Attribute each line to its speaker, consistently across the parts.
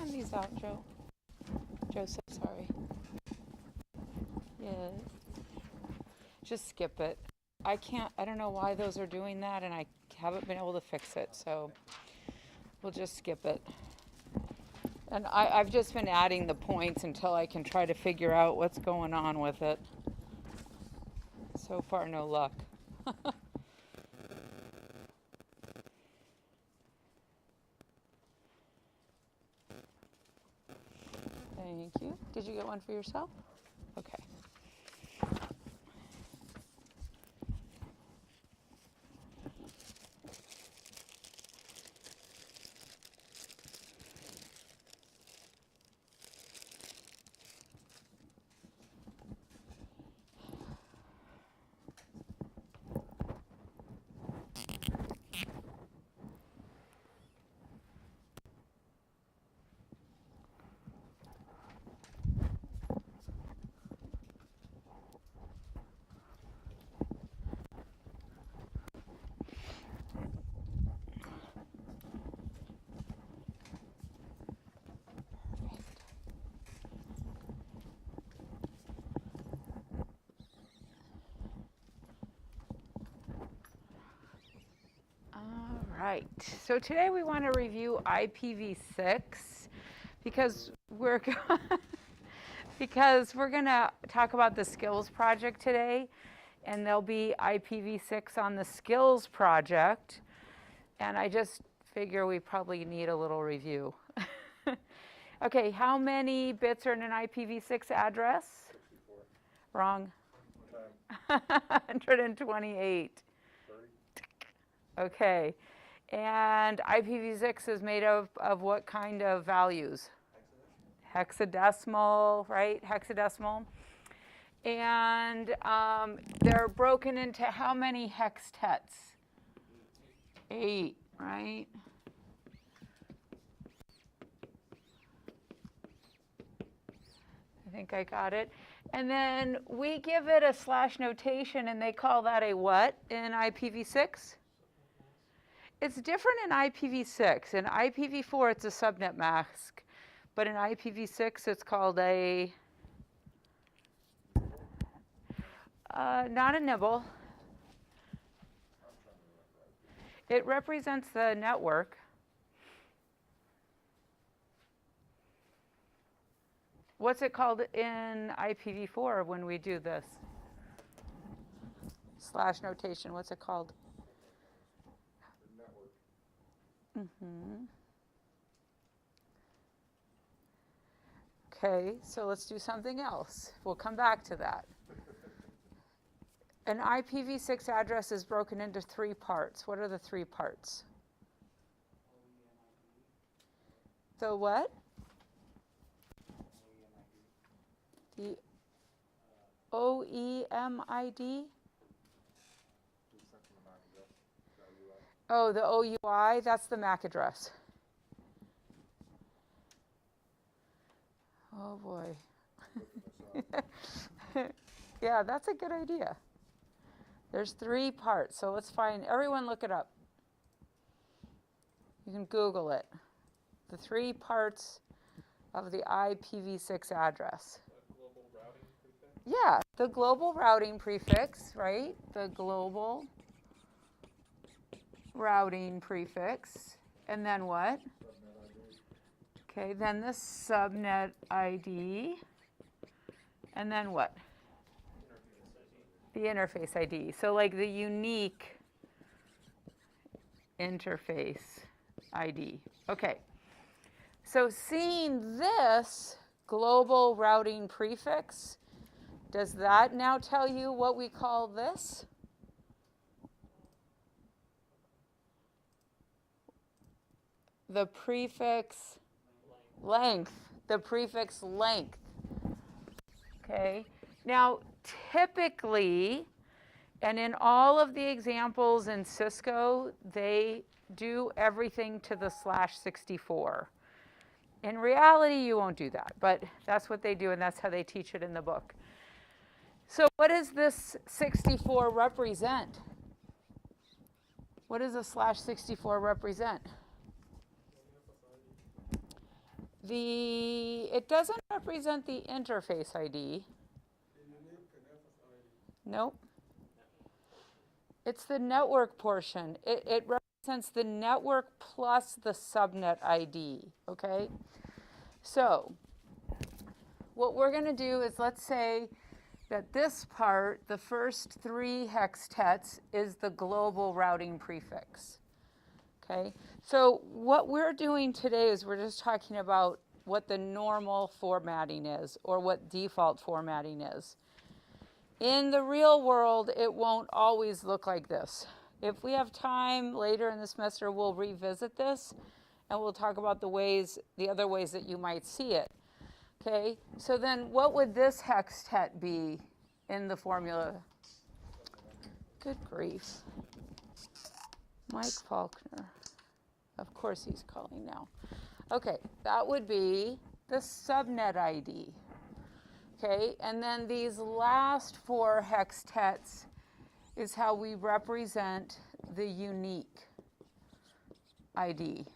Speaker 1: hand these out, Joe? Joseph, sorry. Yeah. Just skip it. I don't know why those are doing that, and I haven't been able to fix it, so we'll just skip it. And I've just been adding the points until I can try to figure out what's going on with it. So far, no luck. Thank you. Did you get one for yourself? Okay. Right, so today we want to review IPv6 because we're going to talk about the skills project today, and there'll be IPv6 on the skills project, and I just figure we probably need a little review. Okay, how many bits are in an IPv6 address?
Speaker 2: 64.
Speaker 1: Wrong. 128.
Speaker 2: 30.
Speaker 1: Okay. And IPv6 is made of what kind of values? Hexadecimal, right? Hexadecimal. And they're broken into how many hextets? 8, right? I think I got it. And then we give it a slash notation, and they call that a what in IPv6? It's different in IPv6. In IPv4, it's a subnet mask. But in IPv6, it's called a, not a nibble. It represents the network. What's it called in IPv4 when we do this? Slash notation, what's it called? Mm-hmm. Okay, so let's do something else. We'll come back to that. An IPv6 address is broken into 3 parts. What are the 3 parts? The what? The OEMID? Oh, the OUI, that's the MAC address. Oh boy. Yeah, that's a good idea. There's 3 parts, so let's find, everyone look it up. You can Google it. The 3 parts of the IPv6 address.
Speaker 2: The global routing prefix?
Speaker 1: Yeah, the global routing prefix, right? The global routing prefix. And then what?
Speaker 2: Subnet ID.
Speaker 1: Okay, then the subnet ID. And then what? The interface ID. So like the unique interface ID. Okay. So seeing this global routing prefix, does that now tell you what we call this? The prefix length. The prefix length. Okay. Now, typically, and in all of the examples in Cisco, they do everything to the /64. In reality, you won't do that, but that's what they do, and that's how they teach it in the book. So what does this 64 represent? What does a /64 represent? it doesn't represent the interface ID. Nope. It's the network portion. It represents the network plus the subnet ID, okay? So what we're going to do is, let's say that this part, the first 3 hextets, is the global routing prefix, okay? So what we're doing today is we're just talking about what the normal formatting is, or what default formatting is. In the real world, it won't always look like this. If we have time later in the semester, we'll revisit this, and we'll talk about the other ways that you might see it. Okay, so then what would this hextet be in the formula? Good grief. Mike Faulkner. Of course he's calling now. Okay, that would be the subnet ID. Okay, and then these last 4 hextets is how we represent the unique ID,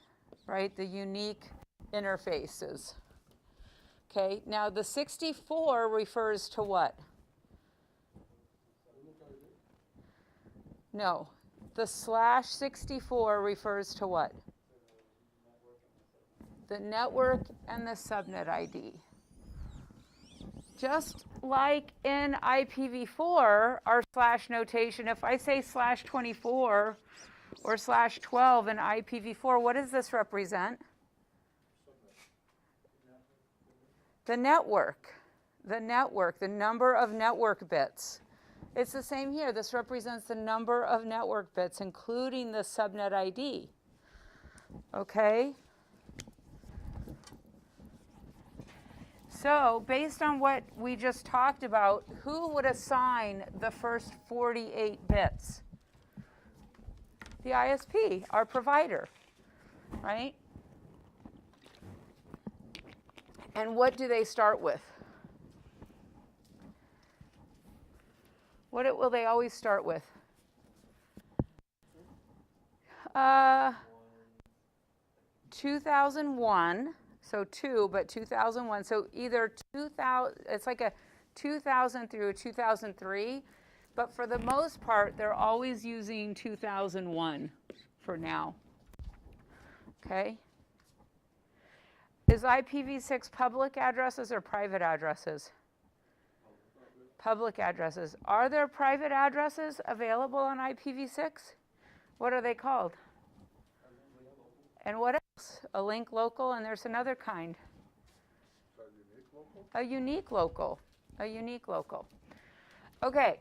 Speaker 1: right? The unique interfaces. Okay, now the 64 refers to what? No, the /64 refers to what? The network and the subnet ID. Just like in IPv4, our slash notation, if I say /24 or /12 in IPv4, what does this represent? The network, the number of network bits. It's the same here. This represents the number of network bits, including the subnet ID. Okay? So, based on what we just talked about, who would assign the first 48 bits? The ISP, our provider, right? And what do they start with? What will they always start with? 2001, so 2, but 2001. So either 2000, it's like a 2000 through 2003, but for the most part, they're always using 2001 for now. Okay? Is IPv6 public addresses or private addresses? Public addresses. Are there private addresses available on IPv6? What are they called? And what else? A link local, and there's another kind. A unique local. A unique local. Okay,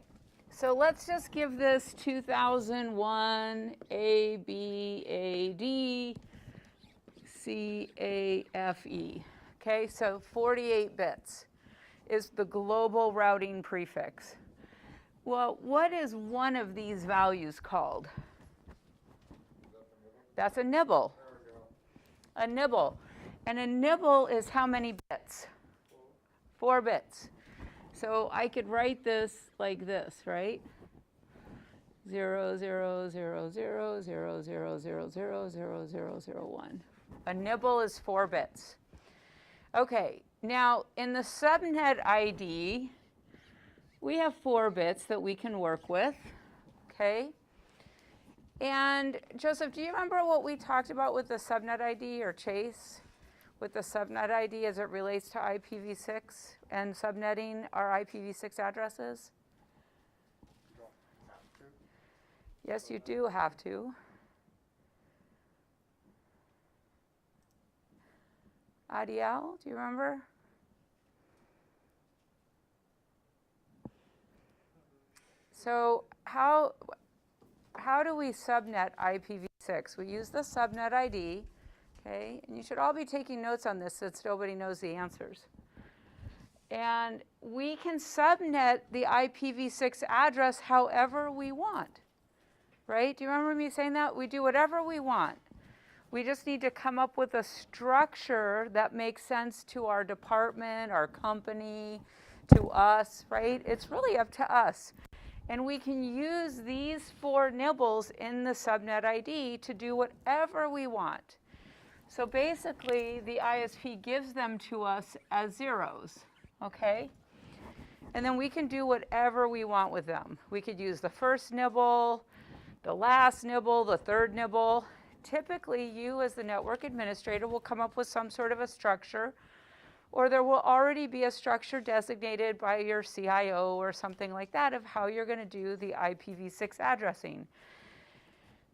Speaker 1: so let's just give this 2001 A, B, A, D, C, A, F, E. Okay, so 48 bits is the global routing prefix. Well, what is one of these values called? That's a nibble. A nibble. And a nibble is how many bits? 4 bits. So I could write this like this, right? 0, 0, 0, 0, 0, 0, 0, 0, 0, 0, 0, 1. A nibble is 4 bits. Okay, now in the subnet ID, we have 4 bits that we can work with, okay? And Joseph, do you remember what we talked about with the subnet ID, or Chase, with the subnet ID as it relates to IPv6 and subnetting our IPv6 addresses? Yes, you do have to. Adiel, do you remember? So how do we subnet IPv6? We use the subnet ID, okay? And you should all be taking notes on this since nobody knows the answers. And we can subnet the IPv6 address however we want, right? Do you remember me saying that? We do whatever we want. We just need to come up with a structure that makes sense to our department, our company, to us, right? It's really up to us. And we can use these 4 nibbles in the subnet ID to do whatever we want. So basically, the ISP gives them to us as zeros, okay? And then we can do whatever we want with them. We could use the first nibble, the last nibble, the third nibble. Typically, you as the network administrator will come up with some sort of a structure, or there will already be a structure designated by your CIO or something like that of how you're going to do the IPv6 addressing.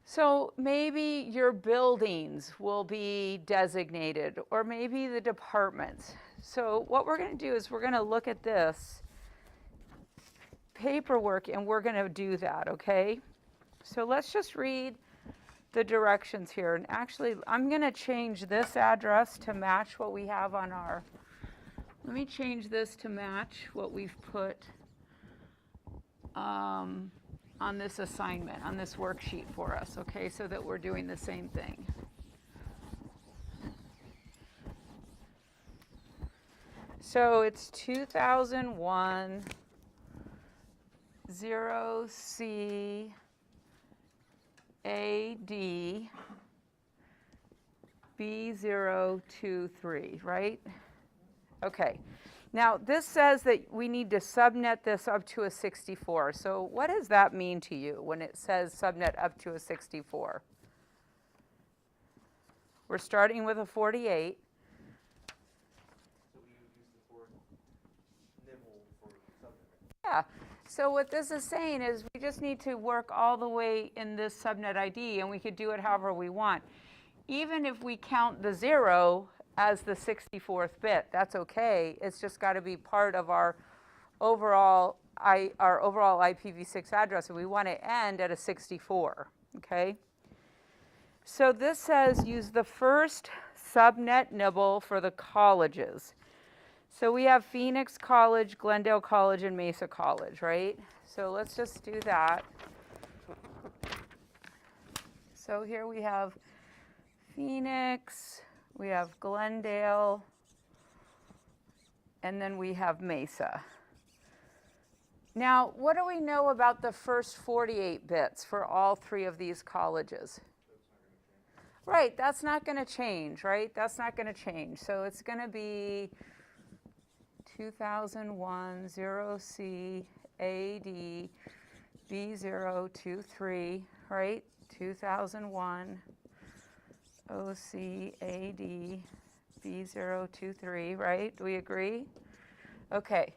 Speaker 1: So maybe your buildings will be designated, or maybe the departments. So what we're going to do is we're going to look at this paperwork and we're going to do that, okay? So let's just read the directions here. And actually, I'm going to change this address to match what we have on our, let me change this to match what we've put on this assignment, on this worksheet for us, okay, so that we're doing the same thing. So it's 2001 0C AD B023, right? Okay. Now, this says that we need to subnet this up to a 64. So what does that mean to you when it says subnet up to a 64? We're starting with a 48.
Speaker 2: So we would use the word nibble for subnet.
Speaker 1: Yeah. So what this is saying is we just need to work all the way in this subnet ID, and we could do it however we want. Even if we count the 0 as the 64th bit, that's okay. It's just got to be part of our overall IPv6 address, and we want to end at a 64, okay? So this says use the first subnet nibble for the colleges. So we have Phoenix College, Glendale College, and Mesa College, right? So let's just do that. So here we have Phoenix, we have Glendale, and then we have Mesa. Now, what do we know about the first 48 bits for all three of these colleges? Right, that's not going to change, right? That's not going to change. So it's going to be 2001 0C AD B023, right? 2001 OC AD B023, right? Do we agree? Okay.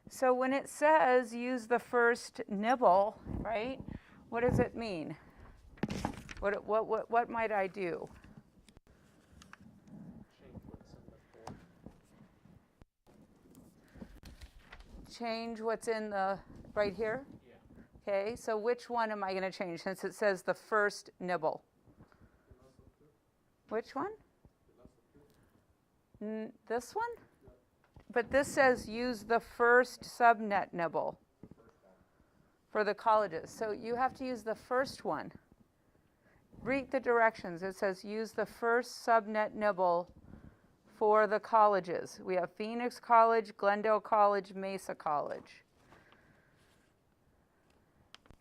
Speaker 1: So when it says use the first nibble, right? What does it mean? What might I do? Change what's in the, right here?
Speaker 2: Yeah.
Speaker 1: Okay, so which one am I going to change since it says the first nibble? Which one? This one? But this says use the first subnet nibble for the colleges. So you have to use the first one. Read the directions. It says use the first subnet nibble for the colleges. We have Phoenix College, Glendale College, Mesa College.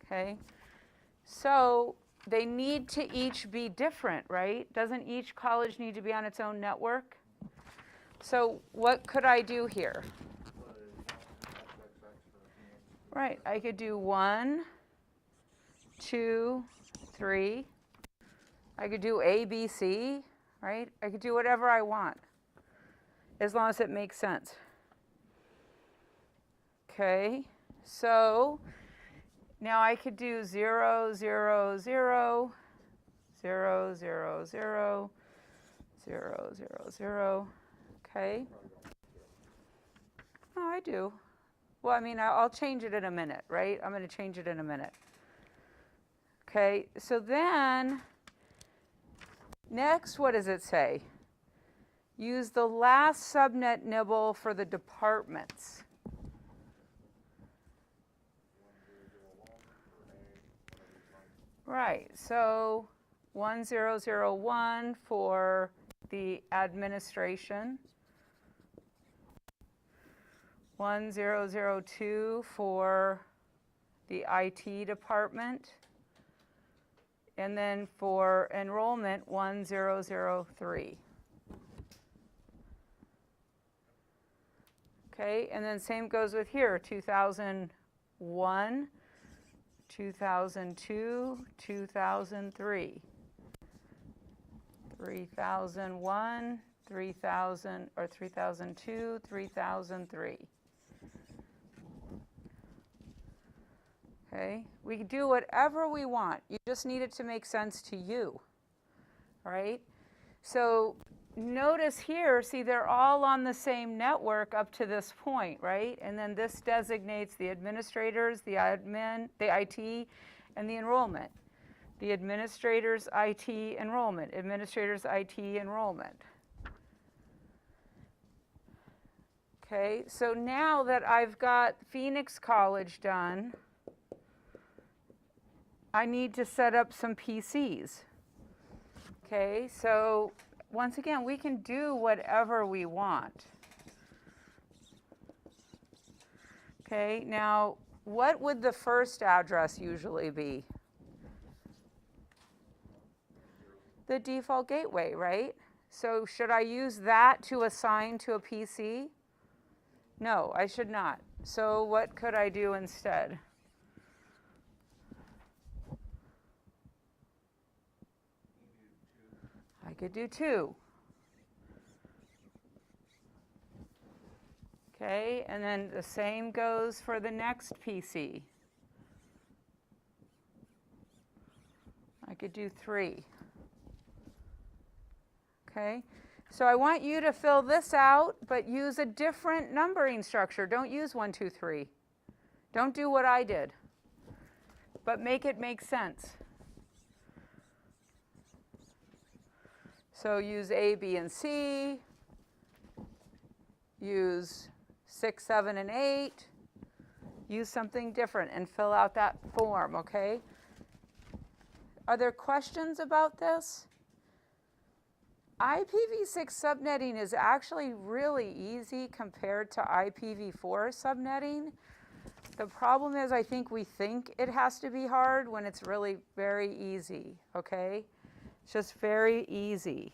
Speaker 1: Okay? So they need to each be different, right? Doesn't each college need to be on its own network? So what could I do here? Right, I could do 1, 2, 3. I could do A, B, C, right? I could do whatever I want, as long as it makes sense. Okay, so now I could do 0, 0, 0, 0, 0, 0, 0, 0, 0. Okay. Oh, I do. Well, I mean, I'll change it in a minute, right? I'm going to change it in a minute. Okay, so then, next, what does it say? Use the last subnet nibble for the departments. Right, so 1001 for the administration. 1002 for the IT department, and then for enrollment 1003. Okay, and then same goes with here, 2001, 2002, 2003. 3001, 3000, or 3002, 3003. Okay, we can do whatever we want. You just need it to make sense to you. All right? So notice here, see, they're all on the same network up to this point, right? And then this designates the administrators, the admin, the IT, and the enrollment. The administrators, IT, enrollment. Administrators, IT, enrollment. Okay, so now that I've got Phoenix College done, I need to set up some PCs. Okay, so once again, we can do whatever we want. Okay, now what would the first address usually be? The default gateway, right? So should I use that to assign to a PC? No, I should not. So what could I do instead? I could do 2. Okay, and then the same goes for the next PC. I could do 3. Okay, so I want you to fill this out, but use a different numbering structure. Don't use 1, 2, 3. Don't do what I did, but make it make sense. So use A, B, and C. Use 6, 7, and 8. Use something different and fill out that form, okay? Are there questions about this? IPv6 subnetting is actually really easy compared to IPv4 subnetting. The problem is I think we think it has to be hard when it's really very easy, okay? It's just very easy.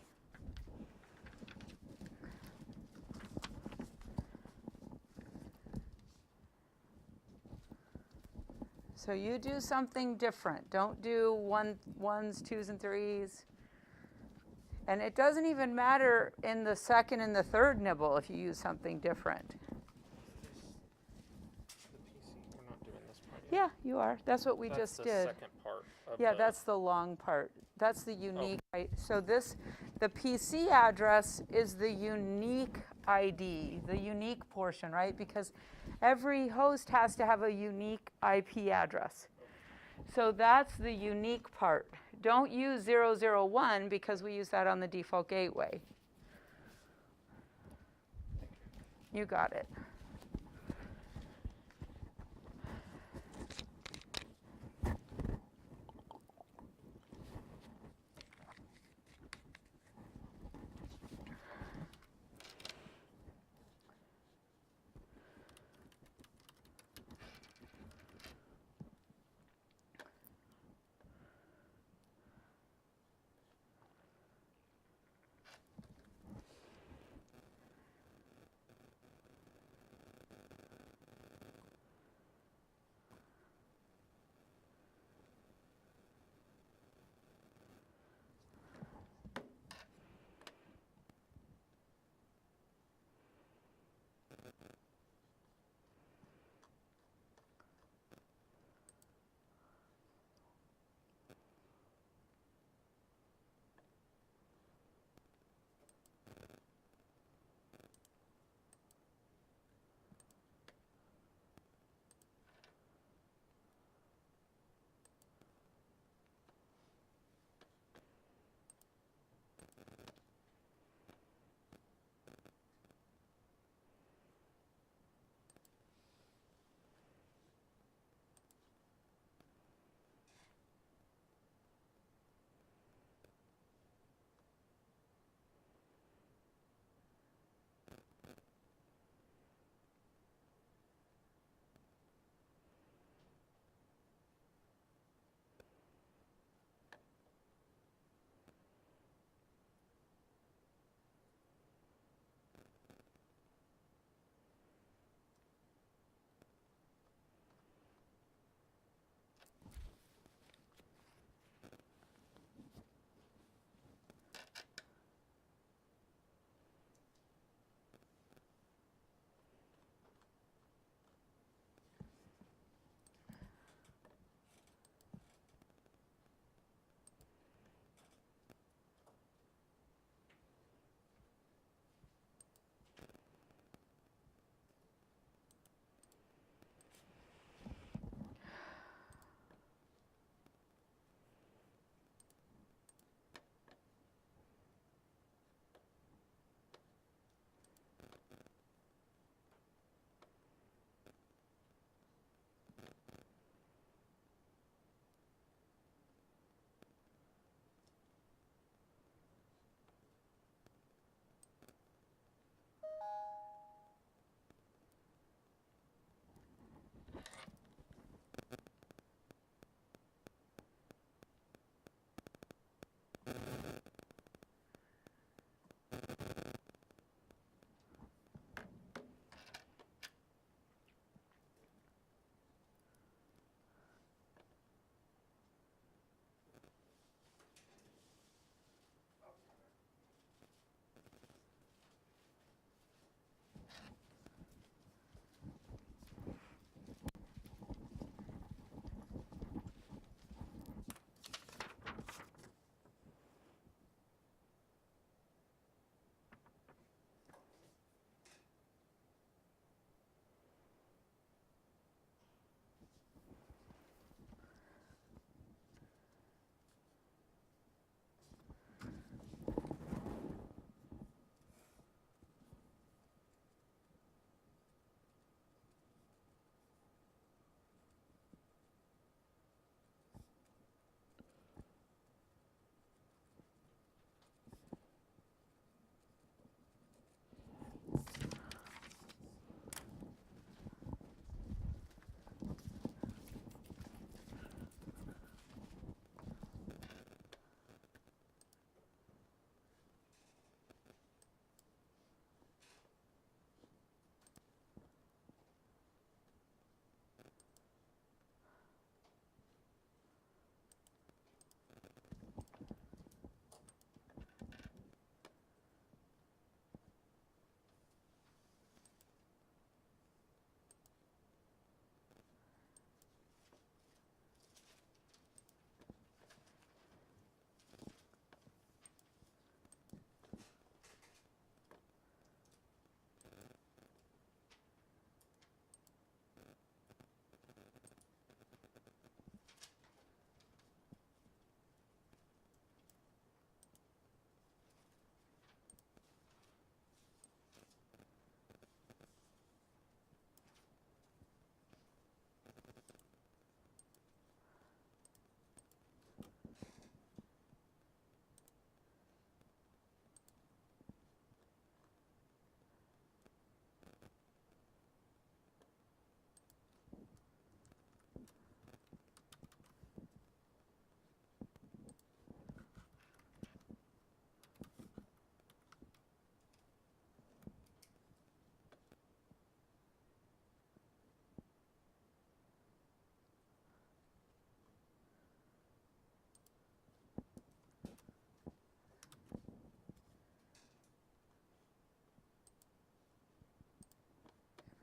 Speaker 1: So you do something different. Don't do ones, 2s, and 3s. And it doesn't even matter in the second and the third nibble if you use something different.
Speaker 3: The PC, we're not doing this part yet.
Speaker 1: Yeah, you are. That's what we just
Speaker 3: That's
Speaker 1: did.
Speaker 3: the second part of
Speaker 1: Yeah,
Speaker 3: the,
Speaker 1: that's the long part. That's the unique. So this, the PC address is the unique ID, the unique portion, right? Because every host has to have a unique IP address. So that's the unique part. Don't use 001 because we use that on the default gateway. You got it.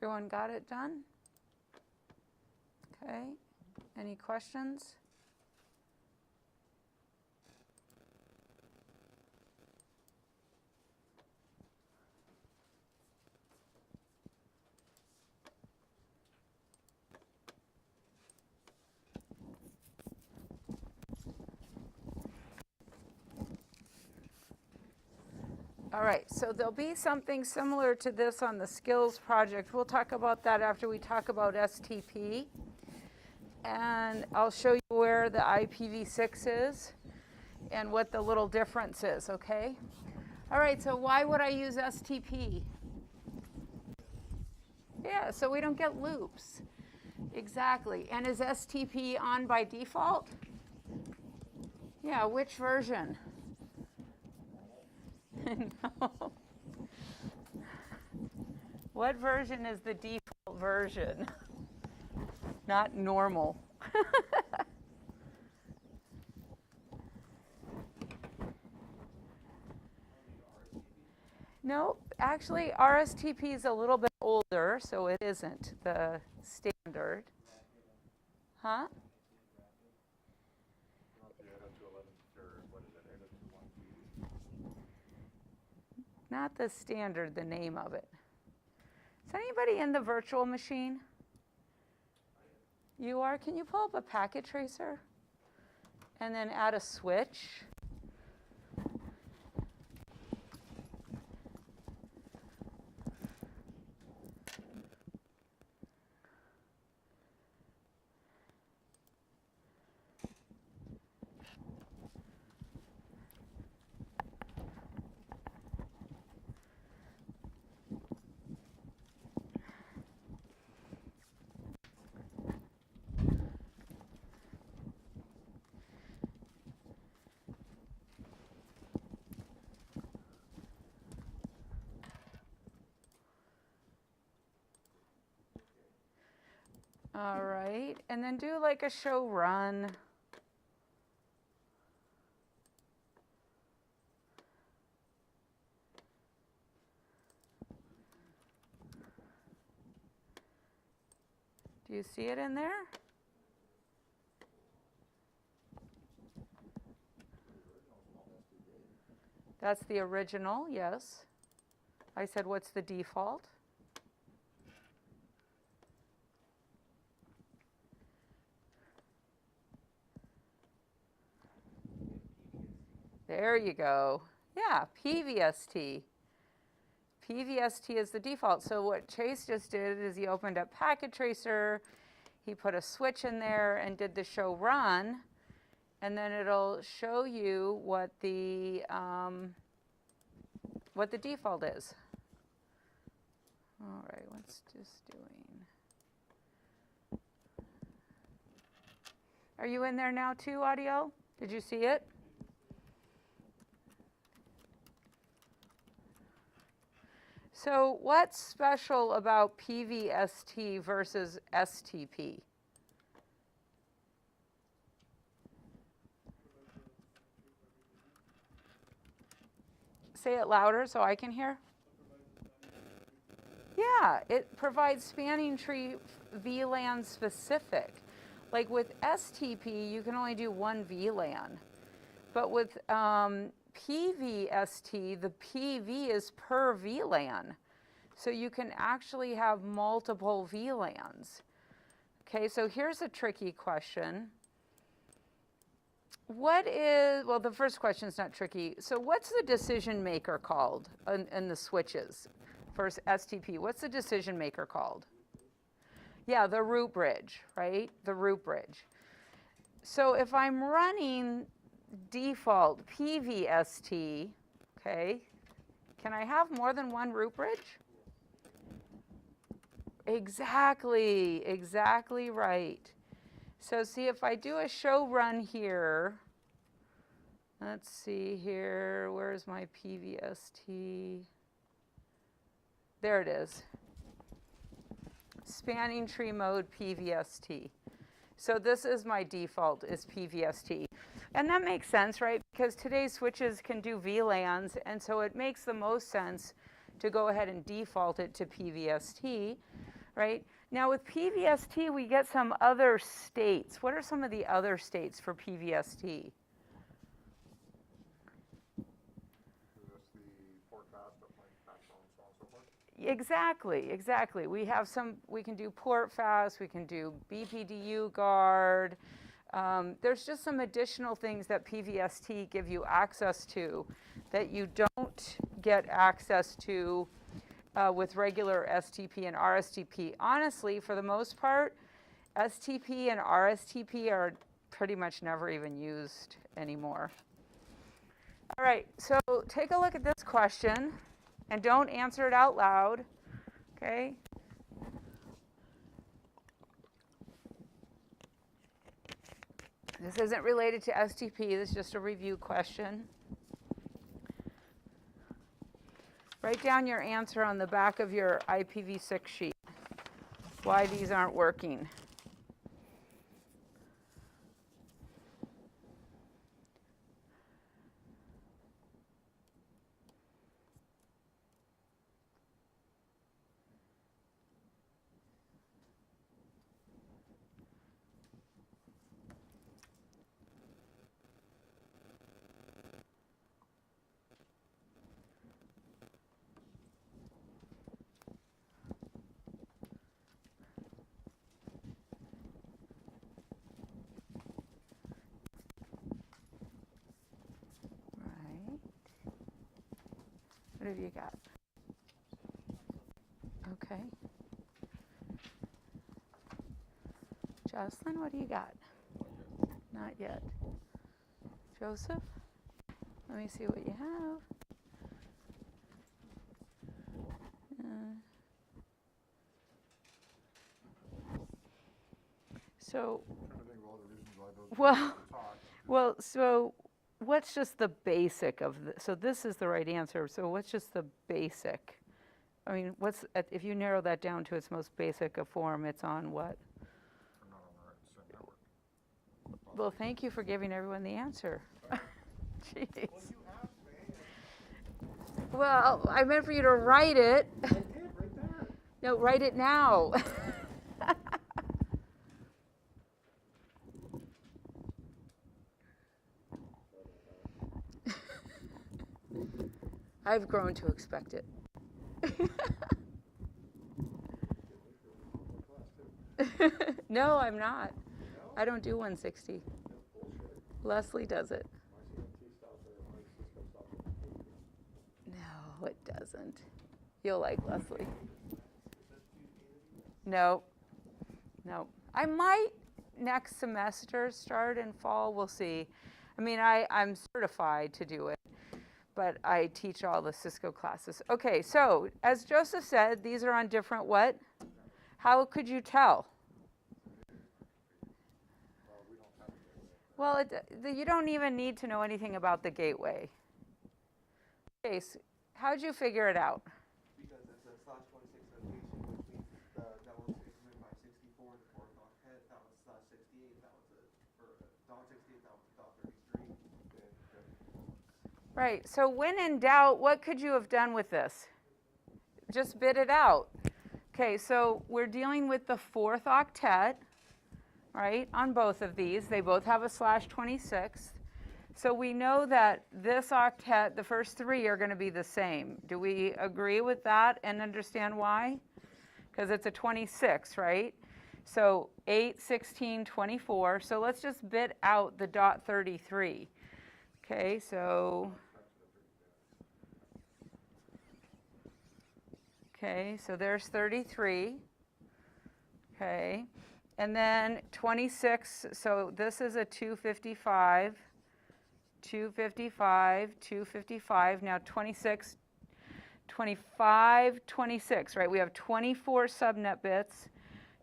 Speaker 1: Everyone got it done? Okay. Any questions? All right, so there'll be something similar to this on the skills project. We'll talk about that after we talk about STP. And I'll show you where the IPv6 is and what the little difference is, okay? All right, so why would I use STP? Yeah, so we don't get loops. Exactly. And is STP on by default? Yeah, which version? No. What version is the default version? Not normal. No, actually, RSTP is a little bit older, so it isn't the standard. Huh? Not the standard, the name of it. Is anybody in the virtual machine? You are? Can you pull up a packet tracer and then add a switch? All right, and then do like a show run. Do you see it in there? That's the original, yes. I said, what's the default? There you go. Yeah, PVST. PVST is the default. So what Chase just did is he opened up Packet Tracer, he put a switch in there and did the show run, and then it'll show you what the default is. All right, what's just doing? Are you in there now too, audio? Did you see it? So what's special about PVST versus STP? Say it louder so I can hear. Yeah, it provides spanning tree VLAN specific. Like with STP, you can only do one VLAN. But with PVST, the PV is per VLAN. So you can actually have multiple VLANs. Okay, so here's a tricky question. Well, the first question is not tricky. So what's the decision maker called in the switches for STP? What's the decision maker called? Yeah, the root bridge, right? The root bridge. So if I'm running default PVST, okay, can I have more than one root bridge? Exactly right. So see, if I do a show run here, let's see here, where's my PVST? There it is. Spanning tree mode PVST. So this is my default, is PVST. And that makes sense, right? Because today's switches can do VLANs, and so it makes the most sense to go ahead and default it to PVST. right? Now with PVST, we get some other states. What are some of the other states for PVST?
Speaker 4: Just the forecast of like backbone, so on and so forth.
Speaker 1: Exactly. We can do port fast, we can do BPDU guard. There's just some additional things that PVST give you access to that you don't get access to with regular STP and RSTP. Honestly, for the most part, STP and RSTP are pretty much never even used anymore. All right, so take a look at this question and don't answer it out loud, okay? This isn't related to STP, this is just a review question. Write down your answer on the back of your IPv6 sheet, why these aren't working. What have you got? Okay. Jocelyn, what do you got? Not yet. Joseph? Let me see what you have. So,
Speaker 4: I'm trying to think of all the reasons why those
Speaker 1: well,
Speaker 4: people talk.
Speaker 1: well, so what's just the basic of so this is the right answer. So what's just the basic? I mean, if you narrow that down to its most basic of form, it's on what?
Speaker 4: I'm not on the right same network.
Speaker 1: Well, thank you for giving everyone the answer. Jeez.
Speaker 2: Well, you asked me.
Speaker 1: Well, I meant for you to write it.
Speaker 2: I did, right there.
Speaker 1: No, write it now. I've grown to expect it. No, I'm not. I don't do 160. Leslie does it. No, it doesn't. You'll like Leslie. No. I might next semester start in fall. We'll see. I mean, I'm certified to do it, but I teach all the Cisco classes. Okay, so as Joseph said, these are on different what? How could you tell? Well, you don't even need to know anything about the gateway. Okay, so how'd you figure it out?
Speaker 2: Because it's a /26 notation, which means that one's increment by 64 to 4 octet, that one's /68, that one's for $68, that one's $33.
Speaker 1: Right, so when in doubt, what could you have done with this? Just bit it out. Okay, so we're dealing with the 4th octet, right, on both of these. They both have a /26. So we know that this octet, the first 3 are going to be the same. Do we agree with that and understand why? Because it's a 26, right? So 8, 16, 24. So let's just bit out the .33. Okay, so there's 33. Okay, and then 26, so this is a 255, 255, 255. Now 26, 25, 26, right? We have 24 subnet bits,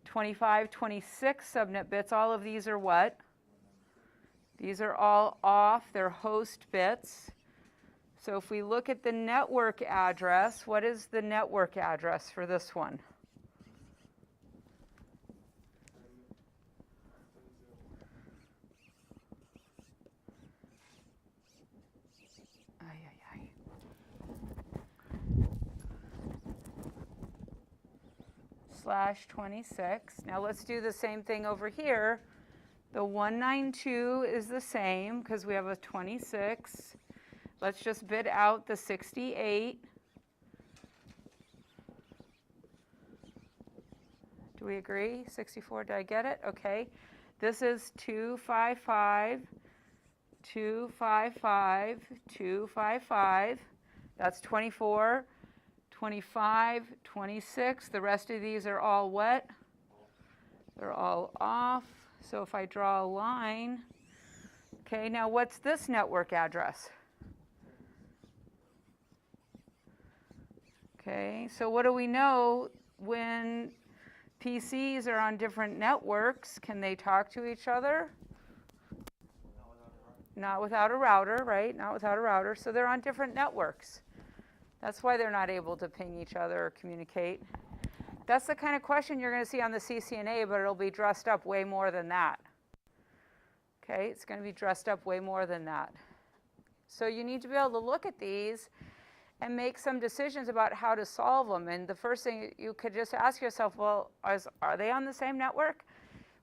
Speaker 1: 25, 26 subnet bits. All of these are what? These are all off, they're host bits. So if we look at the network address, what is the network address for this one? 192/26. Now let's do the same thing over here. The 192 is the same because we have a 26. Let's just bid out the 68. Do we agree? 64, did I get it? Okay. This is 255, 255, 255. That's 24, 25, 26. The rest of these are all what? They're all off. So if I draw a line, okay, now what's this network address? Okay, so what do we know when PCs are on different networks? Can they talk to each other? Not without a router, right? Not without a router. So they're on different networks. That's why they're not able to ping each other or communicate. That's the kind of question you're going to see on the CCNA, but it'll be dressed up way more than that. Okay, it's going to be dressed up way more than that. So you need to be able to look at these and make some decisions about how to solve them. And the first thing you could just ask yourself, well, are they on the same network?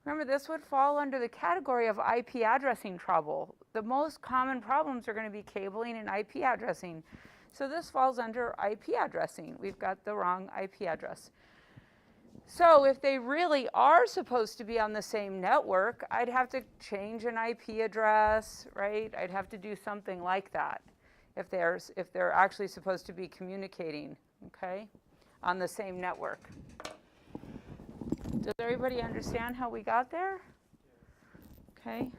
Speaker 1: Remember, this would fall under the category of IP addressing trouble. The most common problems are going to be cabling and IP addressing. So this falls under IP addressing. We've got the wrong IP address. So if they really are supposed to be on the same network, I'd have to change an IP address, right? I'd have to do something like that if they're actually supposed to be communicating, okay, on the same network. Does everybody understand how we got there? Okay.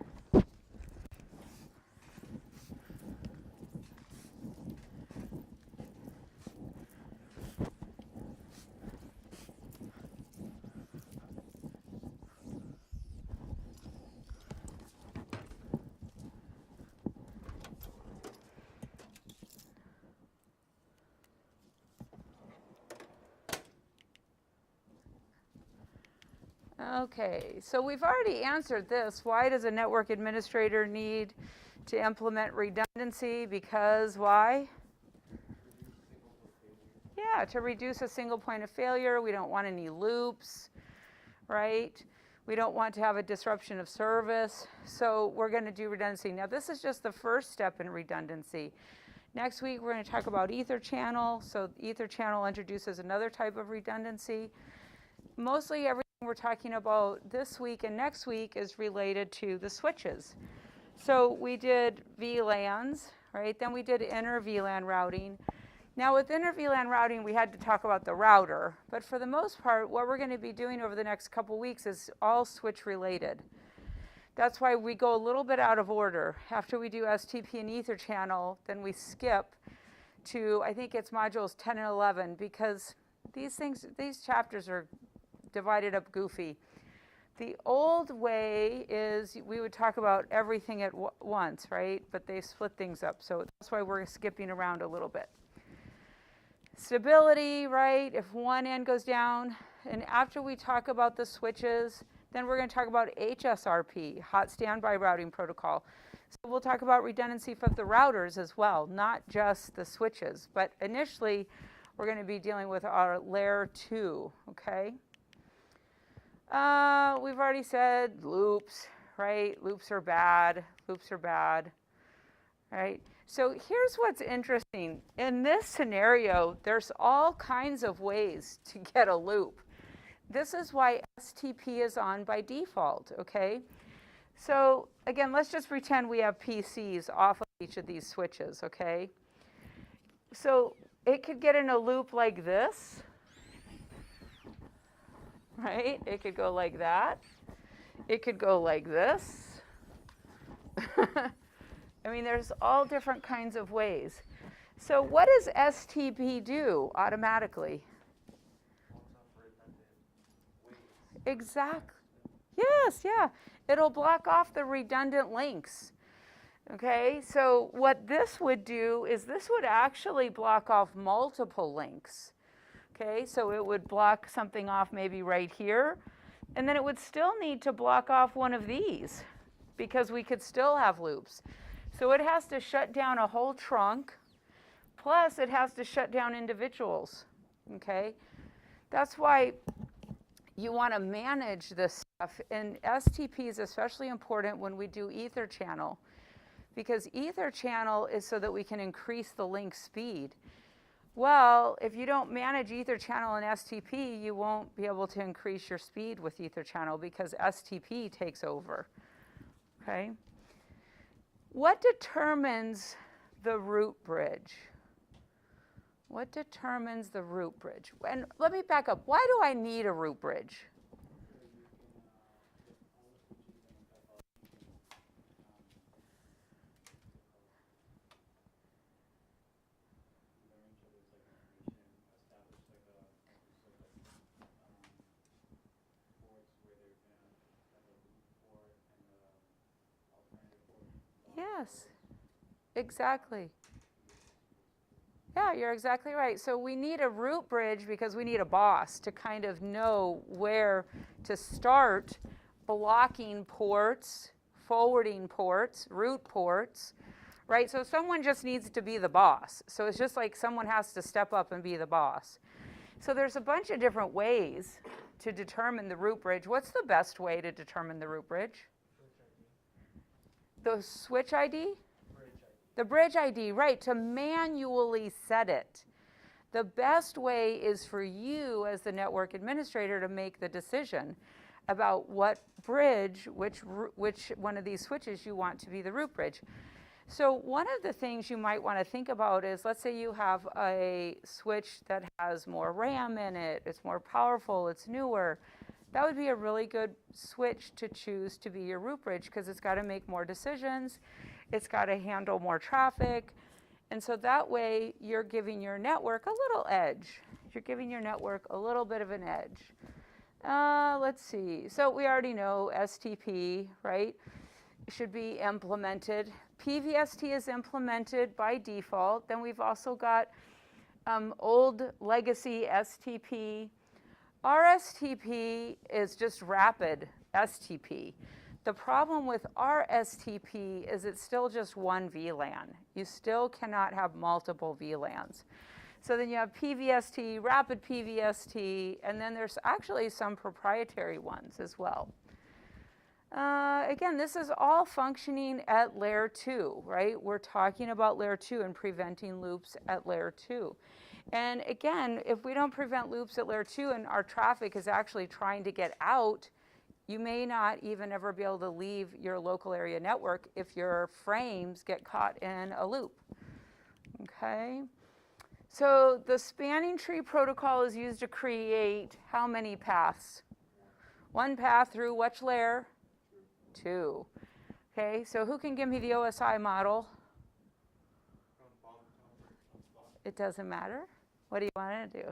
Speaker 1: Okay, so we've already answered this. Why does a network administrator need to implement redundancy? Because why? Yeah, to reduce a single point of failure. We don't want any loops, right? We don't want to have a disruption of service. So we're going to do redundancy. Now, this is just the first step in redundancy. Next week, we're going to talk about ether channel. So ether channel introduces another type of redundancy. Mostly everything we're talking about this week and next week is related to the switches. So we did VLANs, right? Then we did inner VLAN routing. Now with inner VLAN routing, we had to talk about the router. But for the most part, what we're going to be doing over the next couple weeks is all switch related. That's why we go a little bit out of order. After we do STP and ether channel, then we skip to, I think it's modules 10 and 11, because these chapters are divided up goofy. The old way is we would talk about everything at once, right? But they split things up. So that's why we're skipping around a little bit. Stability, right? If one end goes down, and after we talk about the switches, then we're going to talk about HSRP, Hot Standby Routing Protocol. So we'll talk about redundancy for the routers as well, not just the switches. But initially, we're going to be dealing with our layer 2, okay? We've already said loops, right? Loops are bad, right? So here's what's interesting. In this scenario, there's all kinds of ways to get a loop. This is why STP is on by default, okay? So again, let's just pretend we have PCs off of each of these switches, okay? So it could get in a loop like this, right? It could go like that. It could go like this. I mean, there's all different kinds of ways. So what does STP do automatically? Exactly. Yes, yeah. It'll block off the redundant links. Okay, so what this would do is this would actually block off multiple links. Okay, so it would block something off maybe right here, and then it would still need to block off one of these because we could still have loops. So it has to shut down a whole trunk, plus it has to shut down individuals, okay? That's why you want to manage this stuff. And STP is especially important when we do ether channel, because ether channel is so that we can increase the link speed. Well, if you don't manage ether channel and STP, you won't be able to increase your speed with ether channel because STP takes over. Okay? What determines the root bridge? What determines the root bridge? And let me back up. Why do I need a root bridge? Yes, exactly. Yeah, you're exactly right. So we need a root bridge because we need a boss to kind of know where to start blocking ports, forwarding ports, root ports, right? So someone just needs to be the boss. So it's just like someone has to step up and be the boss. So there's a bunch of different ways to determine the root bridge. What's the best way to determine the root bridge? The switch ID? The bridge ID, right, to manually set it. The best way is for you as the network administrator to make the decision about what bridge, which one of these switches you want to be the root bridge. So one of the things you might want to think about is, let's say you have a switch that has more RAM in it, it's more powerful, it's newer. That would be a really good switch to choose to be your root bridge because it's got to make more decisions. It's got to handle more traffic. And so that way you're giving your network a little edge. You're giving your network a little bit of an edge. Let's see. So we already know STP, right, should be implemented. PVST is implemented by default. Then we've also got old legacy STP. RSTP is just rapid STP. The problem with RSTP is it's still just one VLAN. You still cannot have multiple VLANs. So then you have PVST, rapid PVST, and then there's actually some proprietary ones as well. Again, this is all functioning at layer 2, right? We're talking about layer 2 and preventing loops at layer 2. And again, if we don't prevent loops at layer 2 and our traffic is actually trying to get out, you may not even ever be able to leave your local area network if your frames get caught in a loop. Okay? So the spanning tree protocol is used to create how many paths? One path through which layer? 2. Okay, so who can give me the OSI model? It doesn't matter. What do you want to do?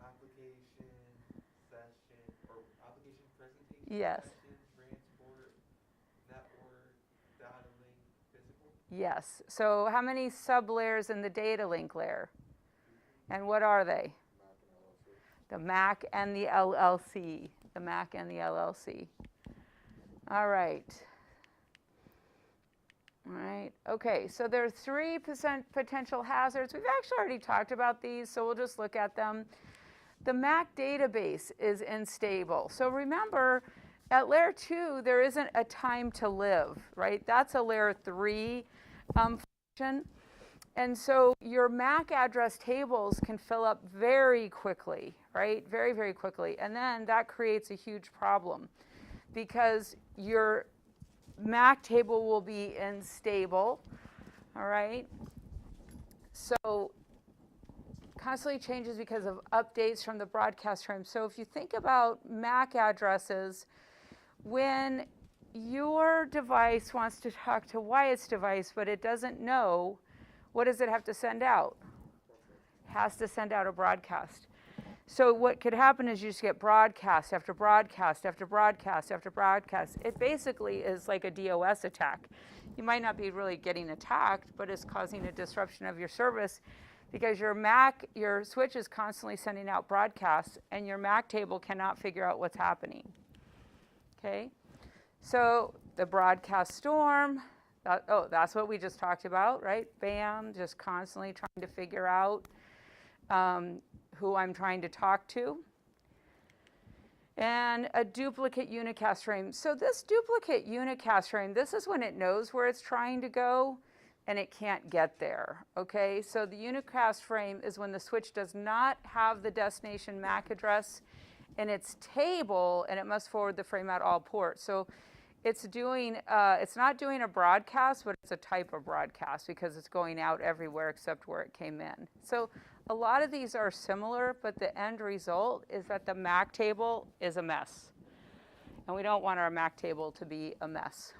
Speaker 2: Application, session, or application presentation,
Speaker 1: Yes.
Speaker 2: session, transport, network, data link, physical.
Speaker 1: Yes. So how many sub-layers in the data link layer? And what are they? The MAC and the LLC. The MAC and the LLC. All right. All right, okay, so there are 3 potential hazards. We've actually already talked about these, so we'll just look at them. The MAC database is unstable. So remember, at layer 2, there isn't a time to live, right? That's a layer 3 function. And so your MAC address tables can fill up very quickly, right? Very, very quickly. And then that creates a huge problem because your MAC table will be unstable, all right? So constantly changes because of updates from the broadcast frame. So if you think about MAC addresses, when your device wants to talk to Wyatt's device, but it doesn't know, what does it have to send out? It has to send out a broadcast. So what could happen is you just get broadcast after broadcast after broadcast after broadcast. It basically is like a DOS attack. You might not be really getting attacked, but it's causing a disruption of your service because your MAC, your switch is constantly sending out broadcasts and your MAC table cannot figure out what's happening. Okay? So the broadcast storm, that's what we just talked about, right? BAM, just constantly trying to figure out who I'm trying to talk to. And a duplicate unicast frame. So this duplicate unicast frame, this is when it knows where it's trying to go and it can't get there, okay? So the unicast frame is when the switch does not have the destination MAC address in its table and it must forward the frame out all ports. So it's not doing a broadcast, but it's a type of broadcast because it's going out everywhere except where it came in. So a lot of these are similar, but the end result is that the MAC table is a mess. And we don't want our MAC table to be a mess.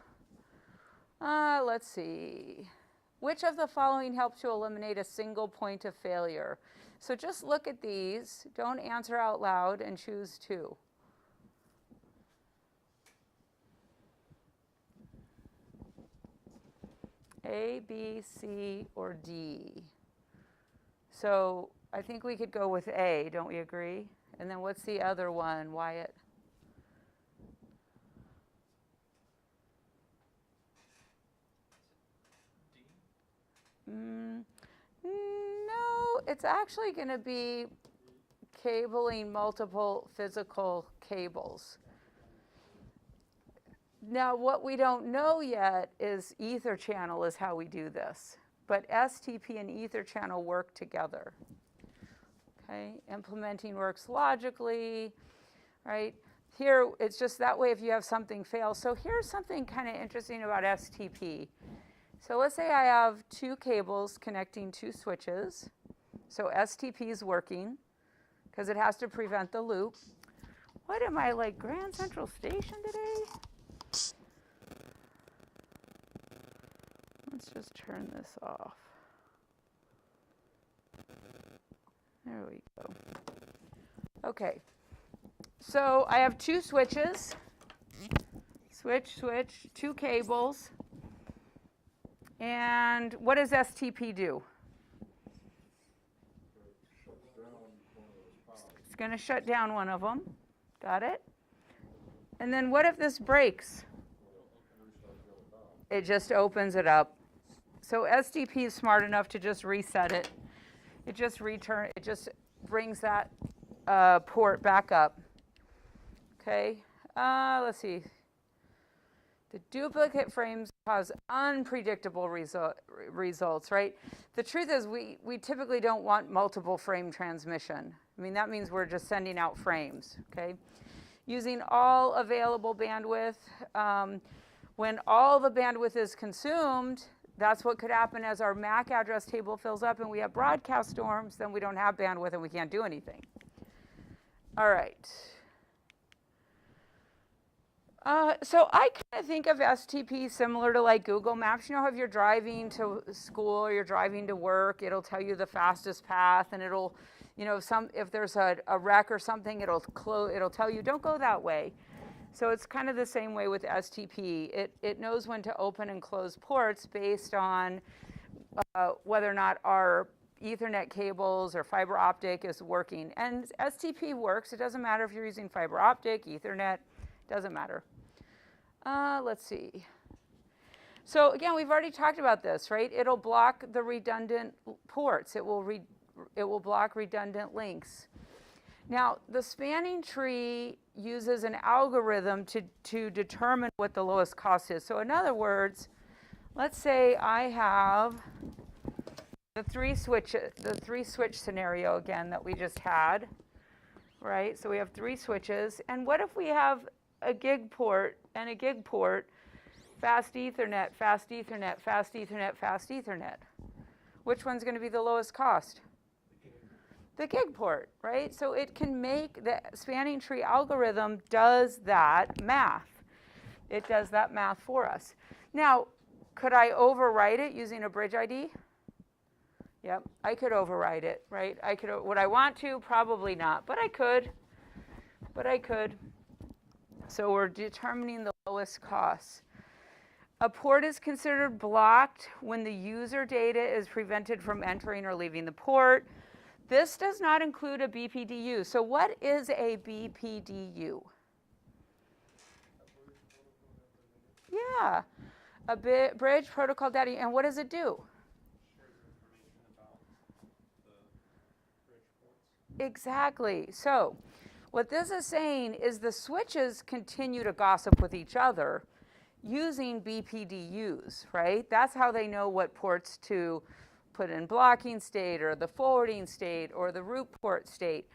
Speaker 1: Let's see. Which of the following helps to eliminate a single point of failure? So just look at these. Don't answer out loud and choose two. A, B, C, or D? So I think we could go with A, don't we agree? And then what's the other one, Wyatt? No, it's actually going to be cabling multiple physical cables. Now, what we don't know yet is ether channel is how we do this. But STP and ether channel work together. Okay, implementing works logically, right? Here, it's just that way if you have something fail. So here's something kind of interesting about STP. So let's say I have two cables connecting two switches. So STP is working because it has to prevent the loop. What am I, like Grand Central Station today? Let's just turn this off. There we go. Okay. So I have two switches. Switch, two cables. And what does STP do? It's going to shut down one of them. Got it? And then what if this breaks? It just opens it up. So STP is smart enough to just reset it. It just brings that port back up. Okay, let's see. The duplicate frames cause unpredictable results, right? The truth is we typically don't want multiple frame transmission. I mean, that means we're just sending out frames, okay? Using all available bandwidth. When all the bandwidth is consumed, that's what could happen as our MAC address table fills up and we have broadcast storms, then we don't have bandwidth and we can't do anything. All right. So I kind of think of STP similar to like Google Maps. You know, if you're driving to school or you're driving to work, it'll tell you the fastest path and it'll, you know, if there's a wreck or something, it'll tell you don't go that way. So it's kind of the same way with STP. It knows when to open and close ports based on whether or not our Ethernet cables or fiber optic is working. And STP works. It doesn't matter if you're using fiber optic, Ethernet, doesn't matter. Let's see. So again, we've already talked about this, right? It'll block the redundant ports. It will block redundant links. Now, the spanning tree uses an algorithm to determine what the lowest cost is. So in other words, let's say I have the three switch scenario again that we just had, right? So we have three switches. And what if we have a gig port and a gig port, fast Ethernet, fast Ethernet, fast Ethernet, fast Ethernet? Which one's going to be the lowest cost? The gig port, right? So it can make the spanning tree algorithm does that math. It does that math for us. Now, could I overwrite it using a bridge ID? Yep, I could override it, right? Would I want to? Probably not, but I could. So we're determining the lowest cost. A port is considered blocked when the user data is prevented from entering or leaving the port. This does not include a BPDU. So what is a BPDU? Yeah, a bridge protocol data. And what does it do? Exactly. So what this is saying is the switches continue to gossip with each other using BPDUs, right? That's how they know what ports to put in blocking state or the forwarding state or the root port state.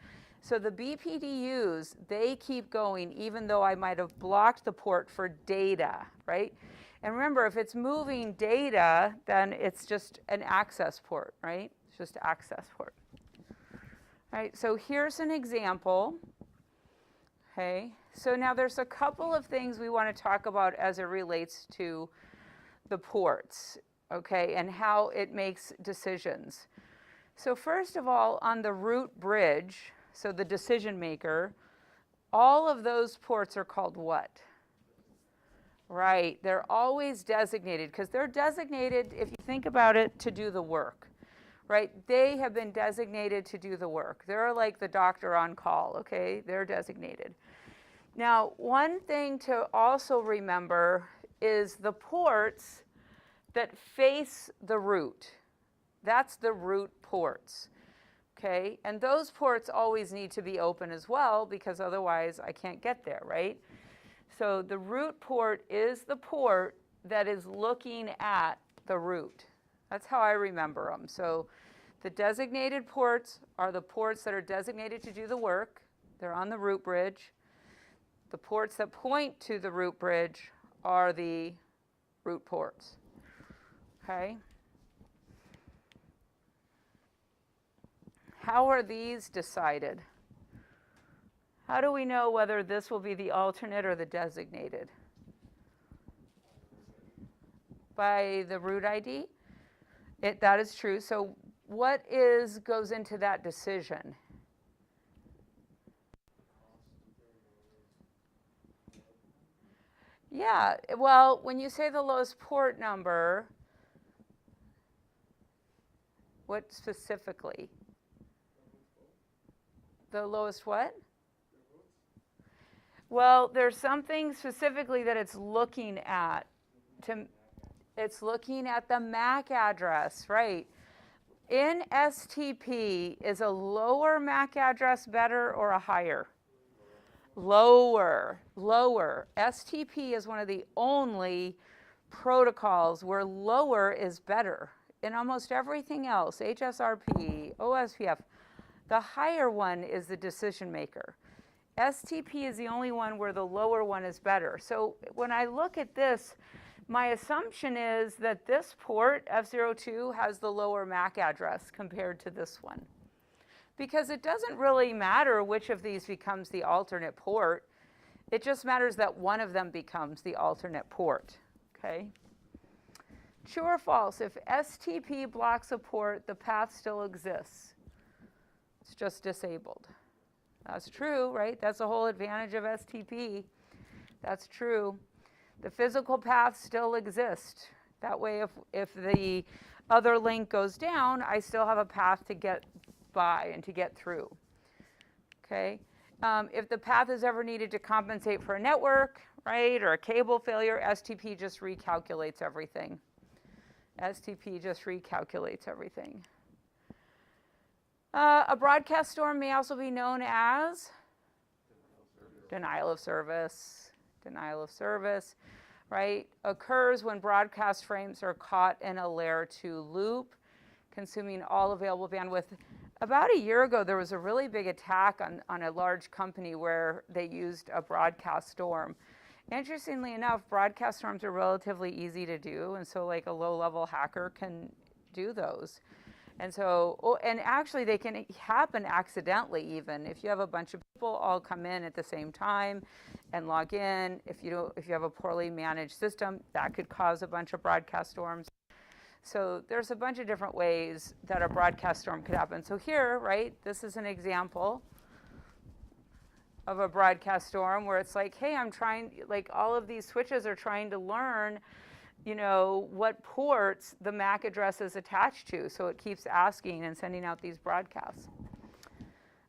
Speaker 1: So the BPDUs, they keep going even though I might have blocked the port for data, right? And remember, if it's moving data, then it's just an access port, right? It's just access port. All right, so here's an example. Okay, so now there's a couple of things we want to talk about as it relates to the ports, okay, and how it makes decisions. So first of all, on the root bridge, so the decision maker, all of those ports are called what? Right, they're always designated because they're designated, if you think about it, to do the work. Right, they have been designated to do the work. They're like the doctor on call, okay? They're designated. Now, one thing to also remember is the ports that face the root. That's the root ports, okay? And those ports always need to be open as well because otherwise I can't get there, right? So the root port is the port that is looking at the root. That's how I remember them. So the designated ports are the ports that are designated to do the work. They're on the root bridge. The ports that point to the root bridge are the root ports. Okay? How are these decided? How do we know whether this will be the alternate or the designated? By the root ID? That is true. So what goes into that decision? Yeah, well, when you say the lowest port number, what specifically? The lowest what? Well, there's something specifically that it's looking at. It's looking at the MAC address, right? In STP, is a lower MAC address better or a higher? Lower. STP is one of the only protocols where lower is better. In almost everything else, HSRP, OSPF, the higher one is the decision maker. STP is the only one where the lower one is better. So when I look at this, my assumption is that this port, F02, has the lower MAC address compared to this one. Because it doesn't really matter which of these becomes the alternate port. It just matters that one of them becomes the alternate port, okay? True or false, if STP blocks a port, the path still exists. It's just disabled. That's true, right? That's the whole advantage of STP. That's true. The physical path still exists. That way, if the other link goes down, I still have a path to get by and to get through, okay? If the path is ever needed to compensate for a network, right, or a cable failure, STP just recalculates everything. STP just recalculates everything. A broadcast storm may also be known as denial of service. Denial of service, right? Occurs when broadcast frames are caught in a layer 2 loop, consuming all available bandwidth. About a year ago, there was a really big attack on a large company where they used a broadcast storm. Interestingly enough, broadcast storms are relatively easy to do, and so like a low-level hacker can do those. And so, and actually they can happen accidentally even. If you have a bunch of people all come in at the same time and log in, if you have a poorly managed system, that could cause a bunch of broadcast storms. So there's a bunch of different ways that a broadcast storm could happen. So here, right, this is an example of a broadcast storm where it's like, hey, I'm trying, like all of these switches are trying to learn, you know, what ports the MAC address is attached to. So it keeps asking and sending out these broadcasts.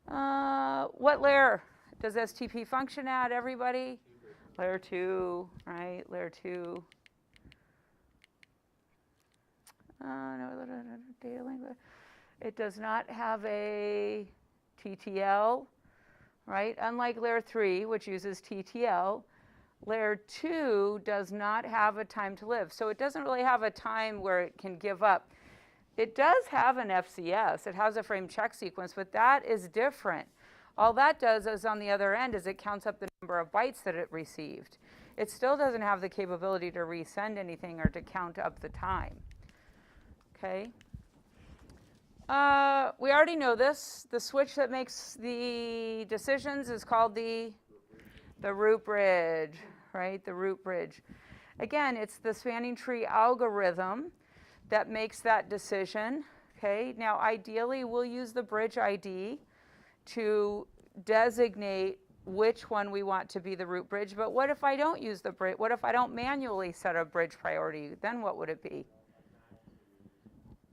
Speaker 1: What layer does STP function at, everybody? Layer 2, right, layer 2. No, data link. It does not have a TTL, right? Unlike layer 3, which uses TTL, layer 2 does not have a time to live. So it doesn't really have a time where it can give up. It does have an FCS. It has a frame check sequence, but that is different. All that does is on the other end is it counts up the number of bytes that it received. It still doesn't have the capability to resend anything or to count up the time. Okay? We already know this. The switch that makes the decisions is called the root bridge, right? The root bridge. Again, it's the spanning tree algorithm that makes that decision. Okay? Now, ideally, we'll use the bridge ID to designate which one we want to be the root bridge. But what if I don't use the bridge? What if I don't manually set a bridge priority? Then what would it be?